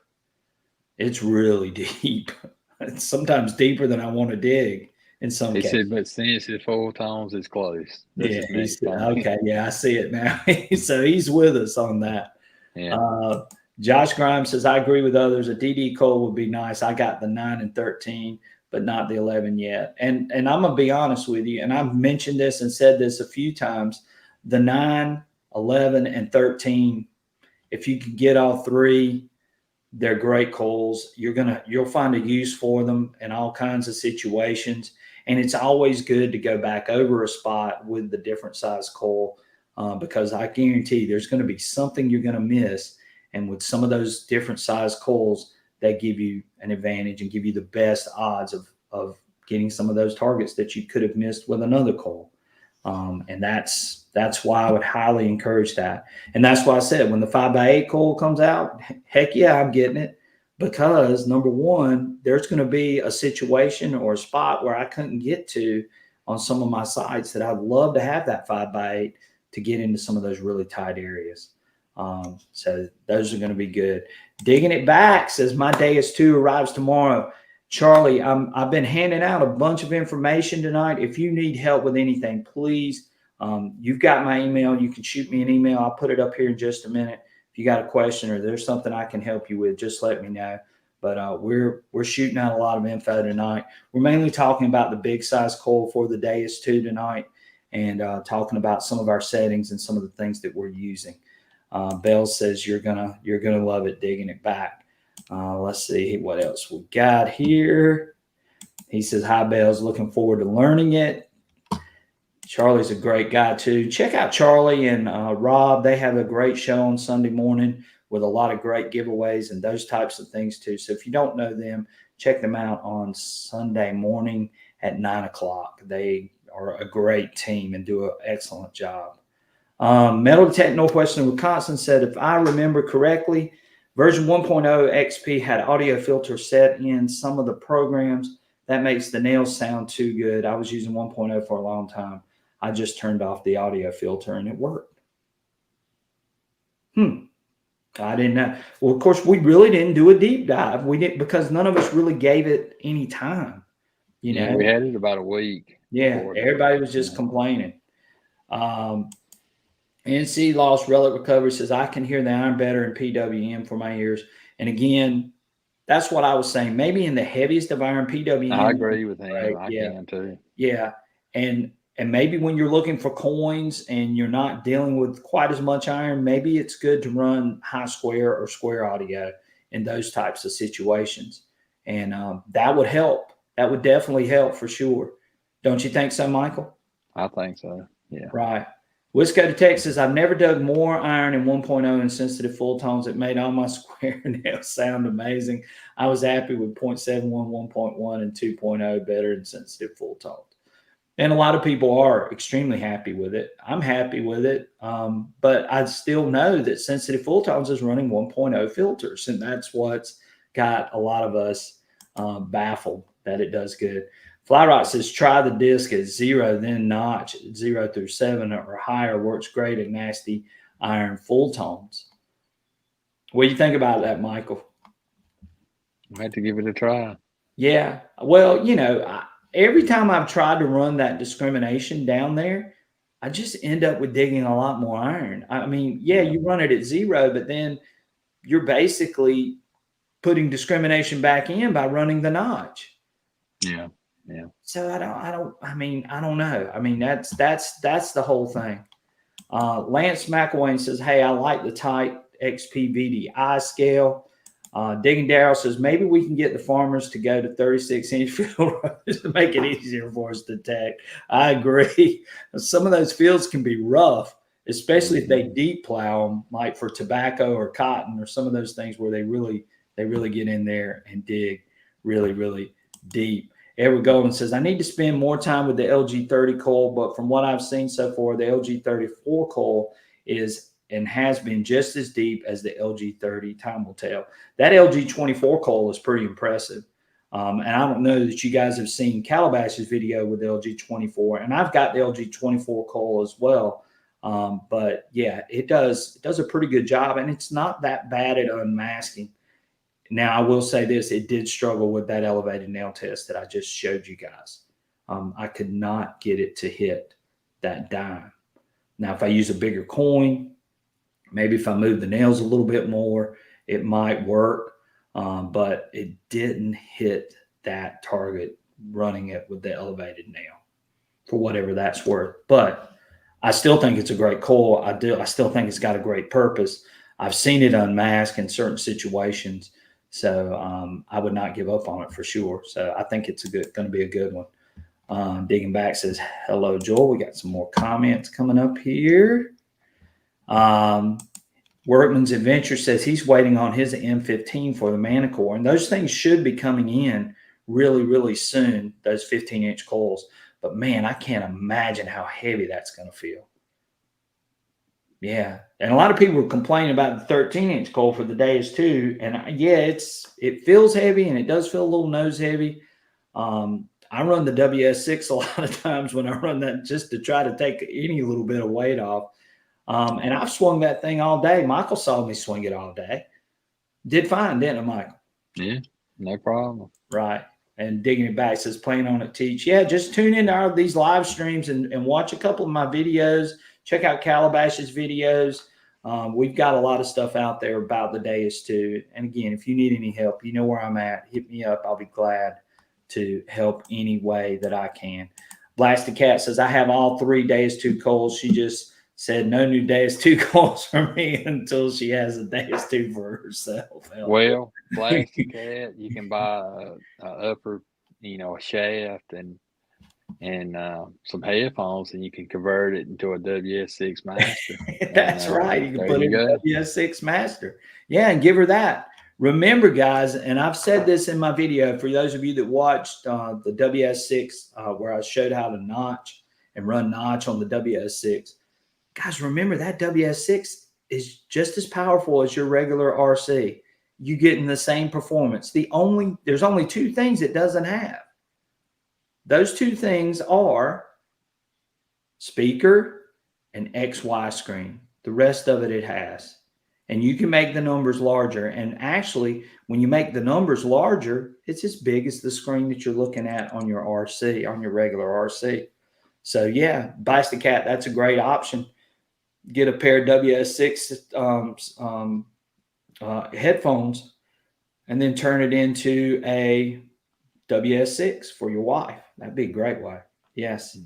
It's really deep. It's sometimes deeper than I want to dig in some cases. He said, but sensitive full tones is close. Yeah. Okay. Yeah, I see it now. So he's with us on that. Yeah. Josh Grimes says, I agree with others. A DD coil would be nice. I got the 9 and 13, but not the 11 yet. And I'm going to be honest with you, and I've mentioned this and said this a few times. the 9, 11, and 13, if you can get all three, they're great coils. You'll find a use for them in all kinds of situations. And it's always good to go back over a spot with the different size coil, because I guarantee there's going to be something you're going to miss. And with some of those different size coils, they give you an advantage and give you the best odds of getting some of those targets that you could have missed with another coil. And that's why I would highly encourage that. And that's why I said when the 5x8 coil comes out, heck yeah, I'm getting it, because number one, there's going to be a situation or a spot where I couldn't get to on some of my sites that I'd love to have that 5x8 to get into some of those really tight areas. So those are going to be good. Digging it back says my Deus 2 arrives tomorrow. Charlie, I've been handing out a bunch of information tonight. If you need help with anything, please, you've got my email. You can shoot me an email. I'll put it up here in just a minute. If you got a question or there's something I can help you with, just let me know. But we're shooting out a lot of info tonight. We're mainly talking about the big size coil for the Deus 2 tonight, and talking about some of our settings and some of the things that we're using. Bell says you're gonna love it, digging it back. Let's see what else we got here. He says, hi, Bells. Looking forward to learning it. Charlie's a great guy, too. Check out Charlie and Rob. They have a great show on Sunday morning with a lot of great giveaways and those types of things, too. So if you don't know them, check them out on Sunday morning at 9 o'clock. They are a great team and do an excellent job. Metal Detect Northwestern Wisconsin said, if I remember correctly, version 1.0 XP had audio filter set in some of the programs. That makes the nails sound too good. I was using 1.0 for a long time. I just turned off the audio filter and it worked. I didn't know. Well, of course, we really didn't do a deep dive. We didn't, because none of us really gave it any time. Yeah, we had it about a week. Yeah, everybody was just complaining. NC Lost Relic Recovery says, I can hear the iron better in PWM for my ears. And again, that's what I was saying. Maybe in the heaviest of iron, PWM. I agree with him. Right? I can too. Yeah. And maybe when you're looking for coins and you're not dealing with quite as much iron, maybe it's good to run high square or square audio in those types of situations. And that would help. That would definitely help for sure. Don't you think so, Michael? I think so. Yeah. Right. Wisco to Texas, I've never dug more iron in 1.0 in sensitive full tones. It made all my square nails sound amazing. I was happy with 0.71, 1.1, and 2.0 better in sensitive full tones. And a lot of people are extremely happy with it. I'm happy with it. But I still know that sensitive full tones is running 1.0 filters. And that's what's got a lot of us baffled that it does good. Flyrock says, try the disc at 0, then notch 0 through 7 or higher. Works great at nasty iron full tones. What do you think about that, Michael? I had to give it a try. Yeah. Well, every time I've tried to run that discrimination down there, I just end up with digging a lot more iron. I mean, yeah, you run it at 0, but then you're basically putting discrimination back in by running the notch. Yeah. Yeah. So I don't know. I mean, that's the whole thing. Lance McElwain says, hey, I like the tight XP VDI scale. Digging Darrell says, maybe we can get the farmers to go to 36-inch field rows to make it easier for us to detect. I agree. Some of those fields can be rough, especially if they deep plow them, like for tobacco or cotton or some of those things where they really get in there and dig really, really deep. Edward Golden says, I need to spend more time with the LG30 coil, but from what I've seen so far, the LG34 coil is and has been just as deep as the LG30. Time will tell. That LG24 coil is pretty impressive. And I don't know that you guys have seen Calabash's video with the LG24, and I've got the LG24 coil as well. But yeah, it does a pretty good job, and it's not that bad at unmasking. Now, I will say this, it did struggle with that elevated nail test that I just showed you guys. I could not get it to hit that dime. Now, if I use a bigger coin, maybe if I move the nails a little bit more, it might work. But it didn't hit that target running it with the elevated nail, for whatever that's worth. But I still think it's a great coil. I do. I still think it's got a great purpose. I've seen it unmask in certain situations, so I would not give up on it for sure. So I think it's going to be a good one. Digging back says, "Hello, Joel." We got some more comments coming up here. Workman's Adventure says he's waiting on his M15 for the Manicore, and those things should be coming in really, really soon. Those 15-inch coils. But man, I can't imagine how heavy that's going to feel. Yeah, and a lot of people were complaining about the 13-inch coil for the Deus too, and yeah, it feels heavy and it does feel a little nose heavy. I run the WS6 a lot of times when I run that just to try to take any little bit of weight off. And I've swung that thing all day. Michael saw me swing it all day. Did fine, didn't it, Michael? Yeah, no problem. Right. And Digging It Back says, playing on it, teach. Yeah, just tune into these live streams and watch a couple of my videos. Check out Calabash's videos. We've got a lot of stuff out there about the Deus too. And again, if you need any help, you know where I'm at. Hit me up. I'll be glad to help any way that I can. Blasted Cat says, I have all 3 Deus 2 coils. She just said no new Deus 2 coils for me until she has a Deus 2 for herself. Well, Blasted Cat, you can buy a upper, a shaft and some headphones, and you can convert it into a WS6 Master. That's right. You can put it in go. WS6 Master. Yeah, and give her that. Remember, guys, and I've said this in my video, for those of you that watched the WS6 where I showed how to notch and run notch on the WS6, guys, remember that WS6 is just as powerful as your regular RC. You getting the same performance. There's only 2 things it doesn't have. Those 2 things are speaker and XY screen. The rest of it has. And you can make the numbers larger. And actually, when you make the numbers larger, it's as big as the screen that you're looking at on your RC, on your regular RC. So yeah, Blasted Cat, that's a great option. Get a pair of WS6 headphones and then turn it into a WS6 for your wife. That'd be a great way. Yes.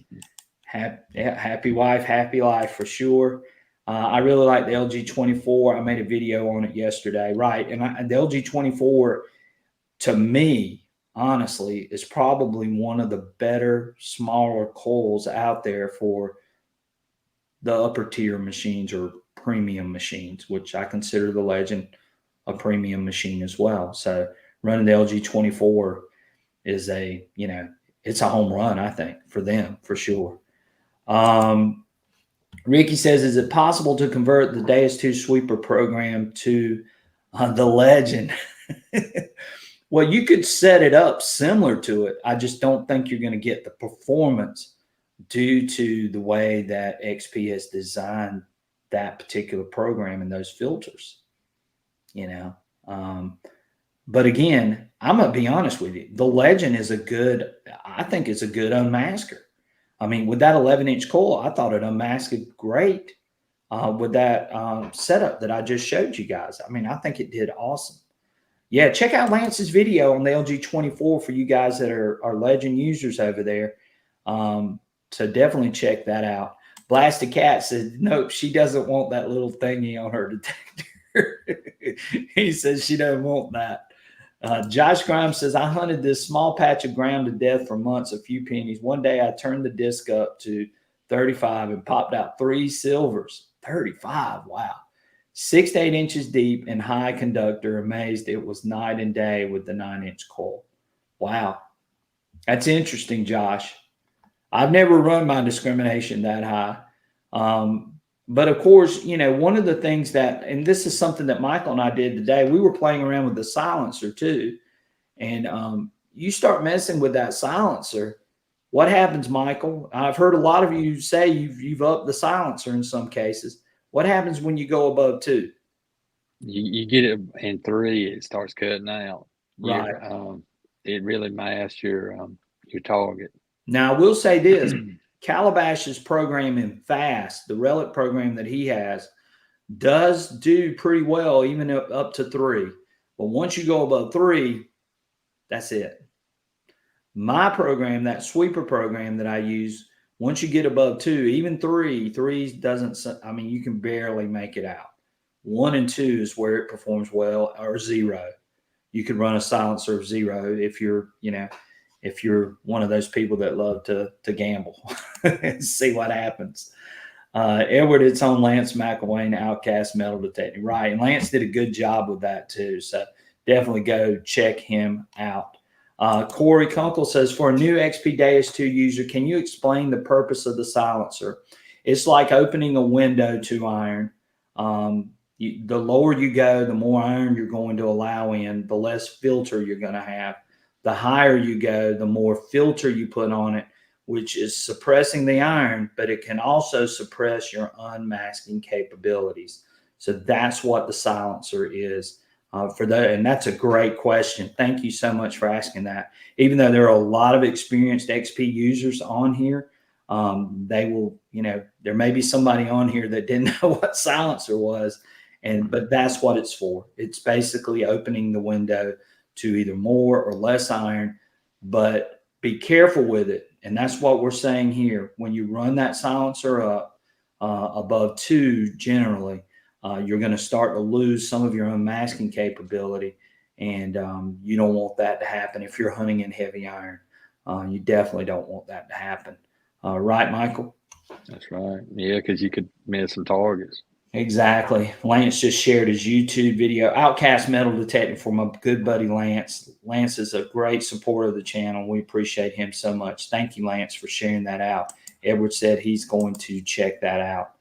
Happy wife, happy life for sure. I really like the LG24. I made a video on it yesterday. Right. And the LG24, to me, honestly, is probably one of the better, smaller coils out there for the upper tier machines or premium machines, which I consider the Legend a premium machine as well. So running the LG24 is it's a home run, I think, for them, for sure. Ricky says, is it possible to convert the Deus 2 sweeper program to the Legend? Well, you could set it up similar to it. I just don't think you're going to get the performance due to the way that XP has designed that particular program and those filters, But again, I'm going to be honest with you. The Legend I think it's a good unmasker. I mean, with that 11-inch coil, I thought it unmasked great with that setup that I just showed you guys. I mean, I think it did awesome. Yeah, check out Lance's video on the LG24 for you guys that are Legend users over there. So definitely check that out. Blasted Cat said, nope, she doesn't want that little thingy on her detector. He says she doesn't want that. Josh Grimes says, I hunted this small patch of ground to death for months, a few pennies. One day I turned the disc up to 35 and popped out 3 silvers. 35, wow. 6 to 8 inches deep and high conductor. Amazed it was night and day with the 9-inch coil. Wow. That's interesting, Josh. I've never run my discrimination that high. But of course, one of the things and this is something that Michael and I did today, we were playing around with the silencer too. And you start messing with that silencer. What happens, Michael? I've heard a lot of you say you've upped the silencer in some cases. What happens when you go above 2? You get it in 3, it starts cutting out. Right. It really masks your target. Now, I will say this. Calabash's program in Fast, the Relic program that he has, does do pretty well, even up to 3. But once you go above 3, that's it. My program, that sweeper program that I use, Once you get above 2, even 3 doesn't, I mean, you can barely make it out. 1 and 2 is where it performs well, or 0. You could run a silencer of 0 if you're, if you're one of those people that love to gamble and see what happens. Edward, it's on Lance McElwain, Outcast Metal Detecting. Right. And Lance did a good job with that too. So definitely go check him out. Corey Kunkel says, for a new XP Deus 2 user, can you explain the purpose of the silencer? It's like opening a window to iron. The lower you go, the more iron you're going to allow in, the less filter you're going to have. The higher you go, the more filter you put on it, which is suppressing the iron, but it can also suppress your unmasking capabilities. So that's what the silencer is for that. And that's a great question. Thank you so much for asking that. Even though there are a lot of experienced XP users on here, they will, there may be somebody on here that didn't know what silencer was, but that's what it's for. It's basically opening the window to either more or less iron, but be careful with it. And that's what we're saying here. When you run that silencer up above 2, generally, you're going to start to lose some of your unmasking capability. And you don't want that to happen if you're hunting in heavy iron. You definitely don't want that to happen. Right, Michael? That's right. Yeah, because you could miss some targets. Exactly. Lance just shared his YouTube video, Outcast Metal Detecting, for my good buddy Lance. Lance is a great supporter of the channel. We appreciate him so much. Thank you, Lance, for sharing that out. Edward said he's going to check that out.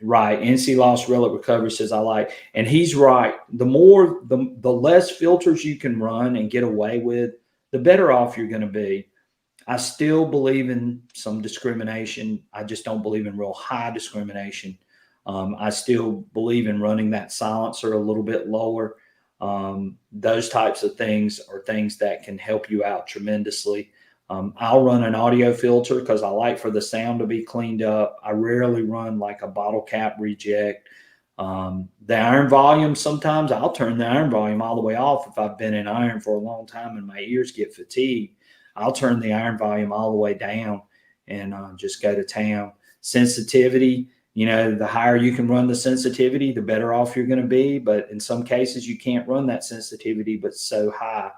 Right. NC Lost Relic Recovery says, I like, and he's right. The less filters you can run and get away with, the better off you're going to be. I still believe in some discrimination. I just don't believe in real high discrimination. I still believe in running that silencer a little bit lower. Those types of things are things that can help you out tremendously. I'll run an audio filter because I like for the sound to be cleaned up. I rarely run like a bottle cap reject. The iron volume, sometimes I'll turn the iron volume all the way off if I've been in iron for a long time and my ears get fatigued. I'll turn the iron volume all the way down and just go to town. Sensitivity, the higher you can run the sensitivity, the better off you're going to be. But in some cases, you can't run that sensitivity, but so high.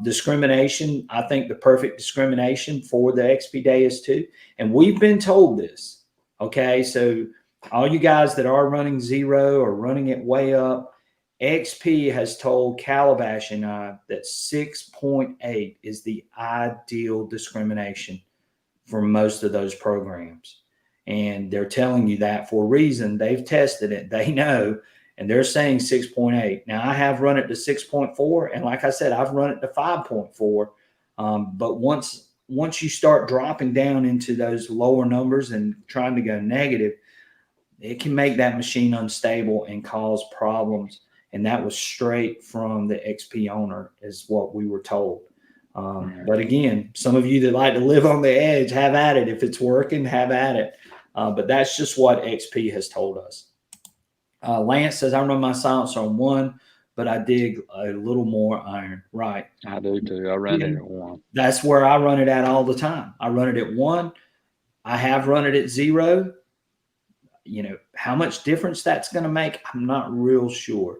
Discrimination, I think the perfect discrimination for the XP Deus 2, and we've been told this, okay? So all you guys that are running 0 or running it way up, XP has told Calabash and I that 6.8 is the ideal discrimination for most of those programs. And they're telling you that for a reason. They've tested it. They know. And they're saying 6.8. Now, I have run it to 6.4. And like I said, I've run it to 5.4. But once you start dropping down into those lower numbers and trying to go negative, it can make that machine unstable and cause problems. And that was straight from the XP owner is what we were told. But again, some of you that like to live on the edge, have at it. If it's working, have at it. But that's just what XP has told us. Lance says, I run my silencer on 1, but I dig a little more iron. Right. I do too. I run it at 1. That's where I run it at all the time. I run it at 1. I have run it at 0. How much difference that's going to make, I'm not real sure.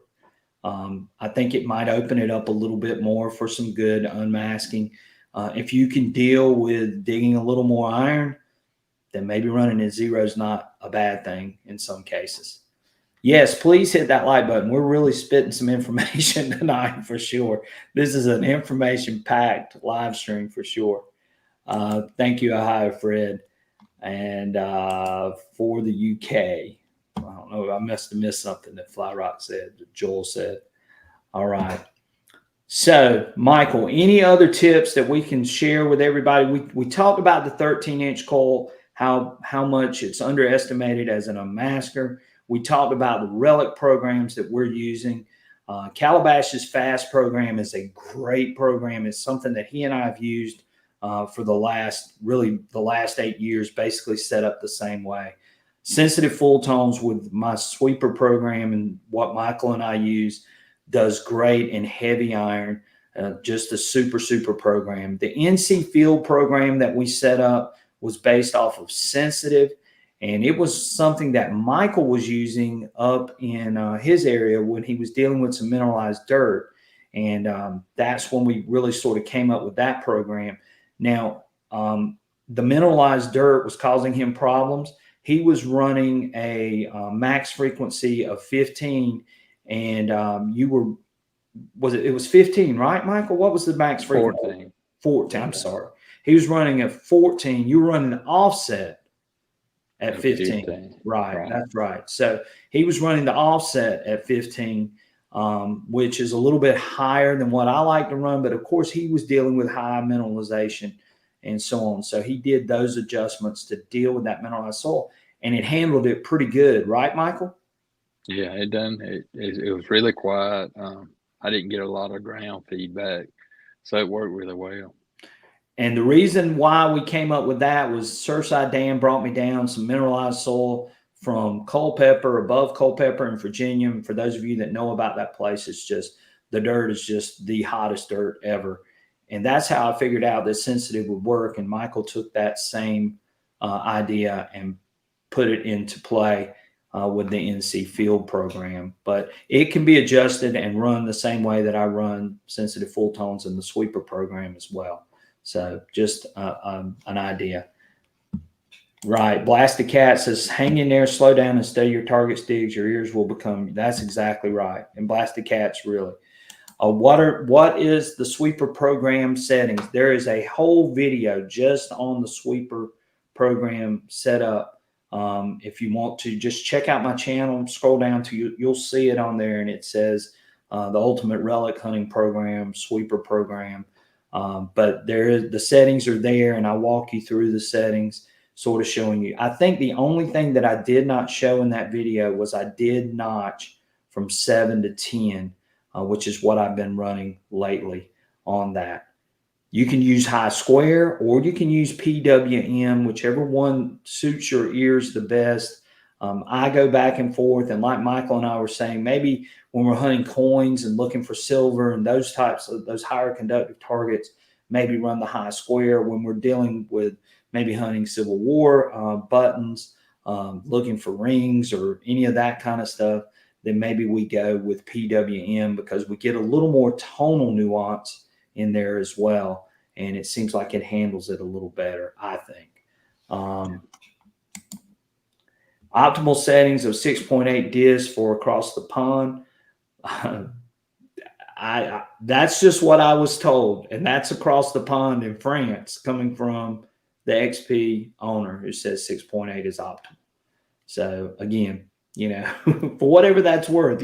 I think it might open it up a little bit more for some good unmasking. If you can deal with digging a little more iron, then maybe running at 0 is not a bad thing in some cases. Yes, please hit that like button. We're really spitting some information tonight for sure. This is an information-packed live stream for sure. Thank you, Ohio Fred. And for the UK, I don't know, I must have missed something that Fly Rock said, that Joel said. All right. So, Michael, any other tips that we can share with everybody? We talked about the 13-inch coil, how much it's underestimated as an unmasker. We talked about the Relic programs that we're using. Calabash's FAST program is a great program. It's something that he and I have used for the last 8 years, basically set up the same way. Sensitive full tones with my sweeper program and what Michael and I use does great in heavy iron, just a super program. The NC Field program that we set up was based off of sensitive, and it was something that Michael was using up in his area when he was dealing with some mineralized dirt. And that's when we really sort of came up with that program. Now, the mineralized dirt was causing him problems. He was running a max frequency of 15, and it was 15, right, Michael? What was the max frequency? 14. 14, I'm sorry. He was running at 14. You were running an offset at 15. 15. Right, that's right. So he was running the offset at 15, which is a little bit higher than what I like to run. But of course, he was dealing with high mineralization and so on. So he did those adjustments to deal with that mineralized soil, and it handled it pretty good, right, Michael? Yeah, it done. It was really quiet. I didn't get a lot of ground feedback, so it worked really well. And the reason why we came up with that was Surfside Dam brought me down some mineralized soil from Culpeper, above Culpeper in Virginia. And for those of you that know about that place, it's just the dirt is just the hottest dirt ever. And that's how I figured out that sensitive would work. And Michael took that same idea and put it into play with the NC Field program. But it can be adjusted and run the same way that I run sensitive full tones in the sweeper program as well. So just an idea. Right. Blasted Cat says, hang in there, slow down, and study your target stigs. Your ears will become. That's exactly right. And Blasted Cat's really. What is the sweeper program settings? There is a whole video just on the sweeper program setup. If you want to just check out my channel, scroll down to you, you'll see it on there, and it says the Ultimate Relic Hunting Program, Sweeper Program. But the settings are there, and I walk you through the settings, sort of showing you. I think the only thing that I did not show in that video was I did notch from 7 to 10. Which is what I've been running lately on that. You can use high square or you can use PWM, whichever one suits your ears the best. I go back and forth, and like Michael and I were saying, maybe when we're hunting coins and looking for silver and those types of those higher conductive targets, maybe run the high square. When we're dealing with maybe hunting Civil War buttons, looking for rings or any of that kind of stuff, then maybe we go with PWM because we get a little more tonal nuance in there as well. And it seems like it handles it a little better, I think. Optimal settings of 6.8 dis for across the pond. That's just what I was told. And that's across the pond in France, coming from the XP owner who says 6.8 is optimal. So again, for whatever that's worth,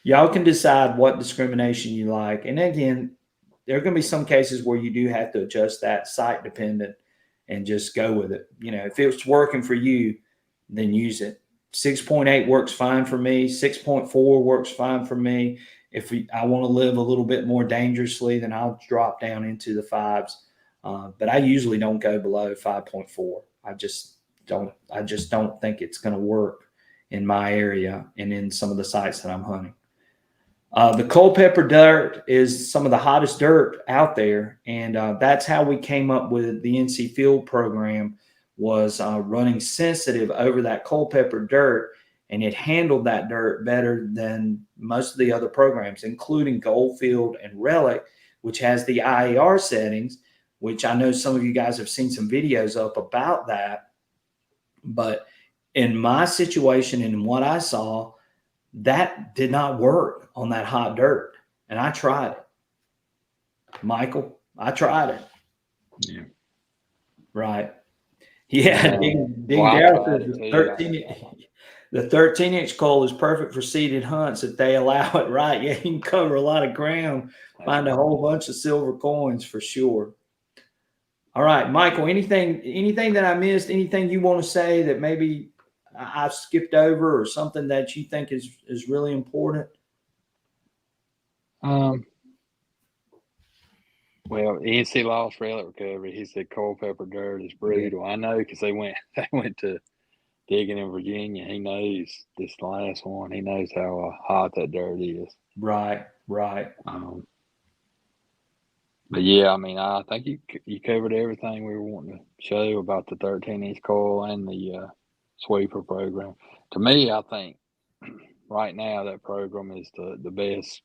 y'all can decide what discrimination you like. And again, there are going to be some cases where you do have to adjust that site dependent and just go with it. If it's working for you, then use it. 6.8 works fine for me. 6.4 works fine for me. If I want to live a little bit more dangerously, then I'll drop down into the 5s. But I usually don't go below 5.4. I just don't think it's going to work in my area and in some of the sites that I'm hunting. The Culpeper dirt is some of the hottest dirt out there, and that's how we came up with the NC Field program, was running sensitive over that Culpeper dirt, and it handled that dirt better than most of the other programs, including Goldfield and Relic, which has the IAR settings, which I know some of you guys have seen some videos up about that. But in my situation and what I saw, that did not work on that hot dirt. And I tried it. Michael, I tried it. Yeah. Right. Yeah. Ding Darrell says the 13-inch coil is perfect for seeded hunts if they allow it, right? Yeah, you can cover a lot of ground, find a whole bunch of silver coins for sure. All right, Michael, anything that I missed, anything you want to say that maybe I've skipped over, or something that you think is really important? Well, NC lost Relic recovery. He said Culpeper dirt is brutal. Yeah. I know because they went to digging in Virginia. He knows this last one. He knows how hot that dirt is. Right. But yeah, I mean, I think you covered everything we were wanting to show about the 13-inch coil and the sweeper program. To me, I think right now that program is the best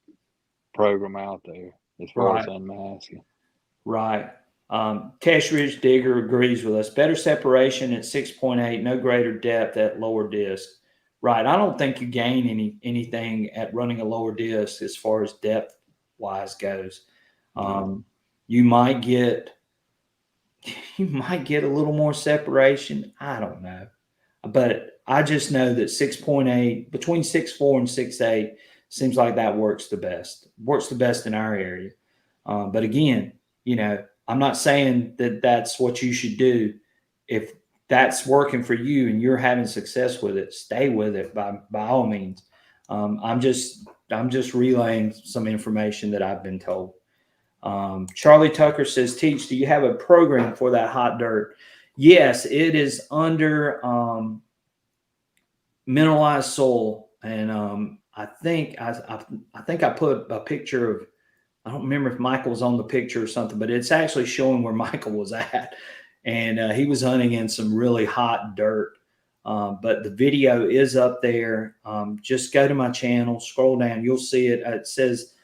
program out there as far as Right. unmasking. Right. Cash Ridge Digger agrees with us. Better separation at 6.8, no greater depth at lower disc. Right. I don't think you gain anything at running a lower disc as far as depth wise goes. You might get a little more separation. I don't know. But I just know that 6.8, between 6.4 and 6.8 seems like that works the best. Works the best in our area. But again, I'm not saying that that's what you should do. If that's working for you and you're having success with it, stay with it by all means. I'm just relaying some information that I've been told. Charlie Tucker says, Teach, do you have a program for that hot dirt? Yes, it is under mineralized soil, and I think I put a picture of. I don't remember if Michael was on the picture or something, but it's actually showing where Michael was at, and he was hunting in some really hot dirt. But the video is up there. Just go to my channel, scroll down, you'll see it. It says,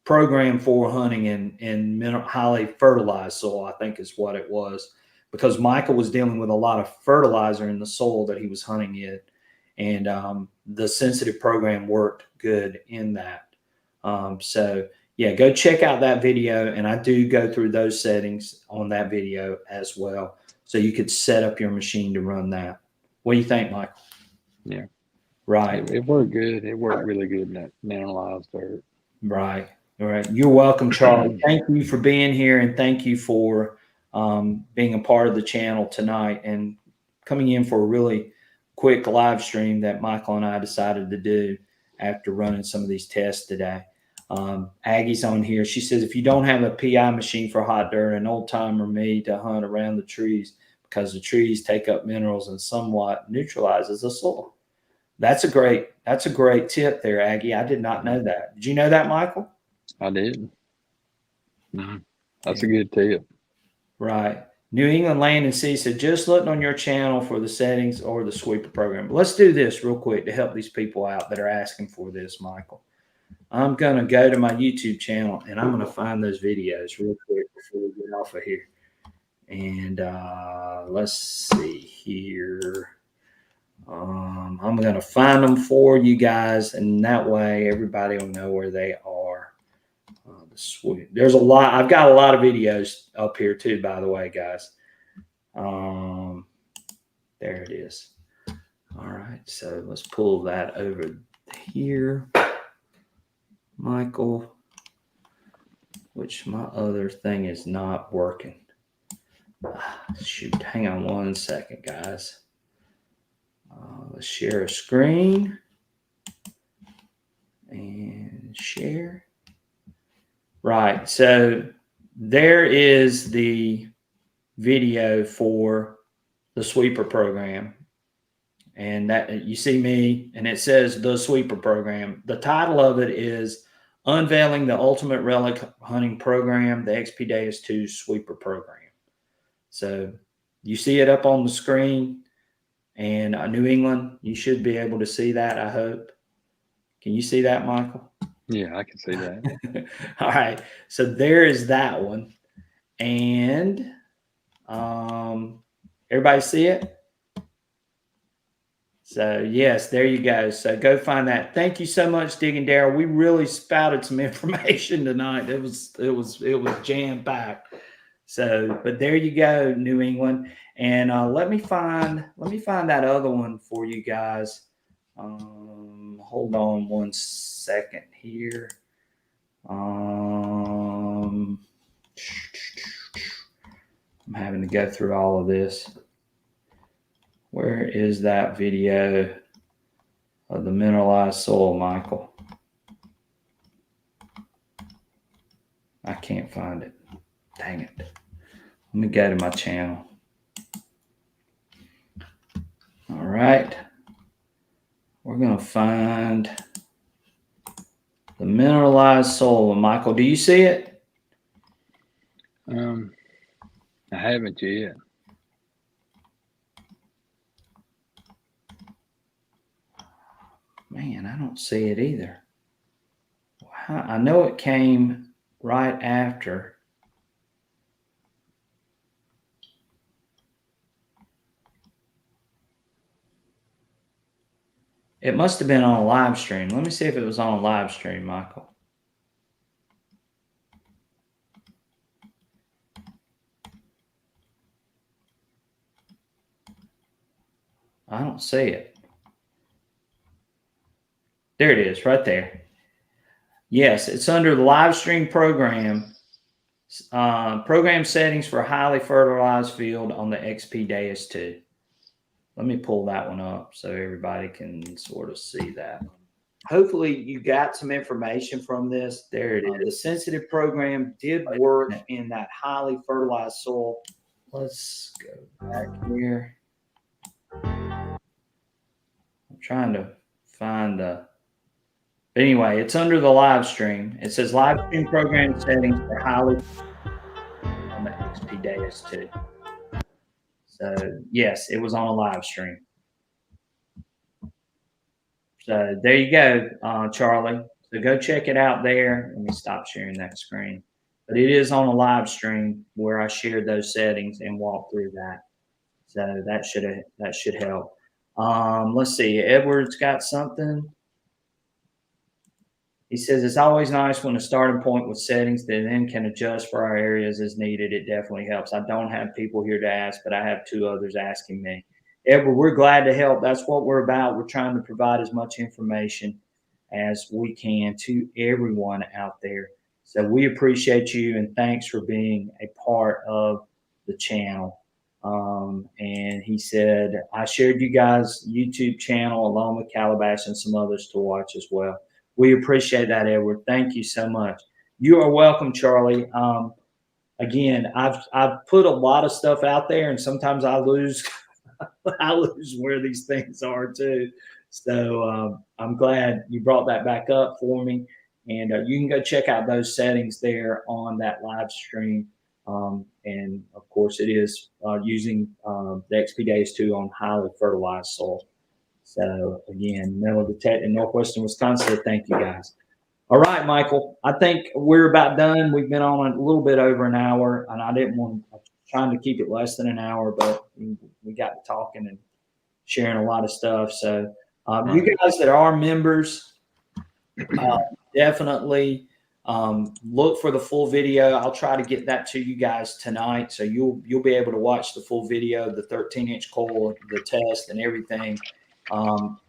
program for hunting in highly fertilized soil, I think is what it was, because Michael was dealing with a lot of fertilizer in the soil that he was hunting in, and the sensitive program worked good in that. So yeah, go check out that video, and I do go through those settings on that video as well, so you could set up your machine to run that. What do you think, Michael? Yeah, Right. it worked good. It worked really good in that mineralized dirt. Right. All right. You're welcome, Charlie. Thank you for being here, and thank you for being a part of the channel tonight and coming in for a really quick live stream that Michael and I decided to do after running some of these tests today. Aggie's on here. She says, if you don't have a PI machine for hot dirt, an old timer me to hunt around the trees because the trees take up minerals and somewhat neutralizes the soil. That's a great tip there, Aggie. I did not know that. Did you know that, Michael? I did. That's Yeah. a good tip. Right. New England Land and Sea said, just looking on your channel for the settings or the sweeper program. But let's do this real quick to help these people out that are asking for this, Michael. I'm going to go to my YouTube channel and I'm going to find those videos real quick before we get off of here. And let's see here. I'm going to find them for you guys, and that way everybody will know where they are. There's a lot. I've got a lot of videos up here too, by the way, guys. There it is. All right, so let's pull that over here, Michael. Which my other thing is not working. Shoot, hang on one second, guys. Let's share a screen and share. Right, so there is the video for the sweeper program, and that you see me, and it says the sweeper program. The title of it is Unveiling the Ultimate Relic Hunting Program, the XP Deus 2 Sweeper Program. So you see it up on the screen, and New England, you should be able to see that, I hope. Can you see that, Michael? Yeah, I can see that. All right. So there is that one. And everybody see it? So yes, there you go. So go find that. Thank you so much, Digging Daryl. We really spouted some information tonight. It was jam packed. So, but there you go, New England. And let me find that other one for you guys. Hold on one second here. I'm having to go through all of this. Where is that video of the mineralized soil, Michael? I can't find it. Dang it. Let me go to my channel. All right. We're going to find The mineralized soil. Michael, do you see it? I haven't yet. Man, I don't see it either. I know it came right after. It must have been on a live stream. Let me see if it was on a live stream, Michael. I don't see it. There it is, right there. Yes, it's under the live stream program. Program settings for highly fertilized field on the XP Deus 2. Let me pull that one up so everybody can sort of see that. Hopefully you got some information from this. There it is. The sensitive program did work in that highly fertilized soil. Let's go back here. I'm trying to find the. Anyway, it's under the live stream. It says live stream program settings for highly on the XP Deus 2. So yes, it was on a live stream. So there you go, Charlie. So go check it out there. Let me stop sharing that screen. But it is on a live stream where I shared those settings and walked through that. So that should help. Let's see. Edward's got something. He says it's always nice when a starting point with settings that then can adjust for our areas as needed. It definitely helps. I don't have people here to ask, but I have 2 others asking me. Edward, we're glad to help. That's what we're about. We're trying to provide as much information as we can to everyone out there. So we appreciate you and thanks for being a part of the channel. And he said, I shared you guys' YouTube channel along with Calabash and some others to watch as well. We appreciate that, Edward. Thank you so much. You are welcome, Charlie. Again, I've put a lot of stuff out there, and sometimes I lose I lose where these things are too. So I'm glad you brought that back up for me, and you can go check out those settings there on that live stream. And of course, it is using the XP Deus 2 on highly fertilized soil. So again, metal detect in northwestern Wisconsin. Thank you guys. All right, Michael. I think we're about done. We've been on a little bit over an hour, and I didn't want trying to keep it less than an hour, but we got to talking and sharing a lot of stuff. So you guys that are members, definitely look for the full video. I'll try to get that to you guys tonight, so you'll be able to watch the full video, the 13-inch coil, the test, and everything.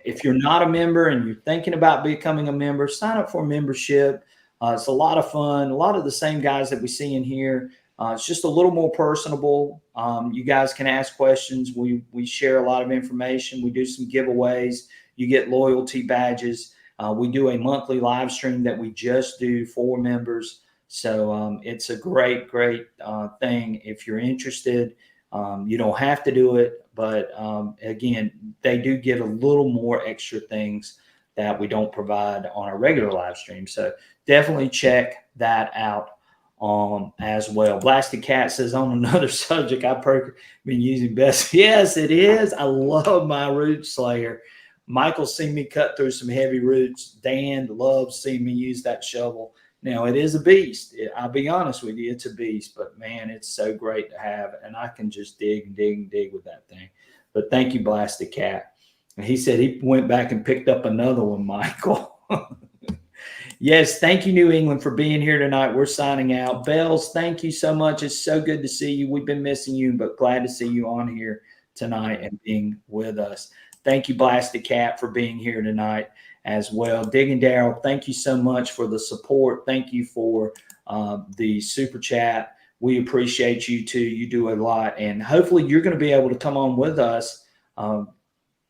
If you're not a member and you're thinking about becoming a member, sign up for a membership. It's a lot of fun. A lot of the same guys that we see in here. It's just a little more personable. You guys can ask questions. We share a lot of information. We do some giveaways. You get loyalty badges. We do a monthly live stream that we just do for members. So it's a great thing. If you're interested, you don't have to do it. But again, they do get a little more extra things that we don't provide on our regular live stream. So definitely check that out as well. Blasted Cat says, on another subject, I've been using best. Yes, it is. I love my root slayer. Michael's seen me cut through some heavy roots. Dan loves seeing me use that shovel. Now, it is a beast. I'll be honest with you, it's a beast. But, man, it's so great to have. And I can just dig and dig and dig with that thing. But thank you, Blasted Cat. And he said he went back and picked up another one, Michael. Yes, thank you, New England, for being here tonight. We're signing out. Bells, thank you so much. It's so good to see you. We've been missing you, but glad to see you on here tonight and being with us. Thank you, Blasted Cat, for being here tonight as well. Digging Daryl, thank you so much for the support. Thank you for the super chat. We appreciate you too. You do a lot, and hopefully you're going to be able to come on with us on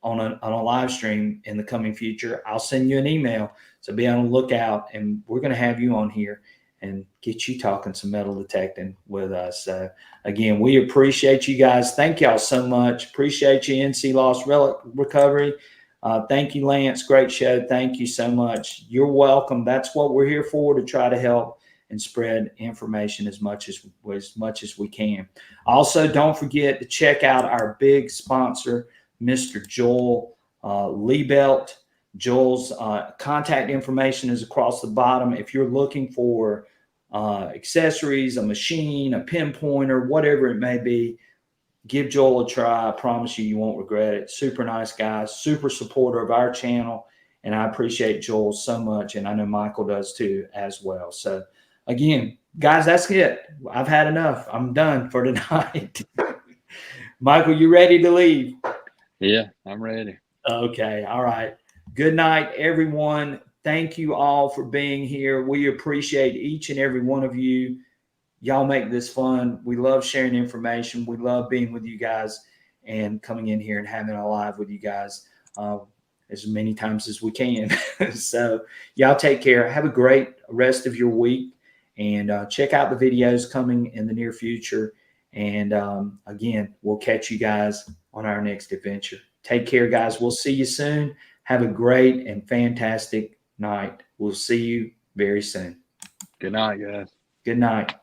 a live stream in the coming future. I'll send you an email, so be on the lookout, and we're going to have you on here and get you talking some metal detecting with us. So again, we appreciate you guys. Thank y'all so much. Appreciate you, NC Lost Relic Recovery. Thank you, Lance. Great show. Thank you so much. You're welcome. That's what we're here for, to try to help and spread information as much as we can. Also, don't forget to check out our big sponsor, Mr. Joel Liebelt. Joel's contact information is across the bottom. If you're looking for accessories, a machine, a pinpointer, whatever it may be, give Joel a try. I promise you, you won't regret it. Super nice guy, super supporter of our channel. And I appreciate Joel so much. And I know Michael does too as well. So again, guys, that's it. I've had enough. I'm done for tonight. Michael, you ready to leave? Yeah, I'm ready. Okay. All right. Good night, everyone. Thank you all for being here. We appreciate each and every one of you. Y'all make this fun. We love sharing information. We love being with you guys and coming in here and having a live with you guys as many times as we can. So y'all take care. Have a great rest of your week, and check out the videos coming in the near future. And again, we'll catch you guys on our next adventure. Take care, guys. We'll see you soon. Have a great and fantastic night. We'll see you very soon. Good night, guys. Good night.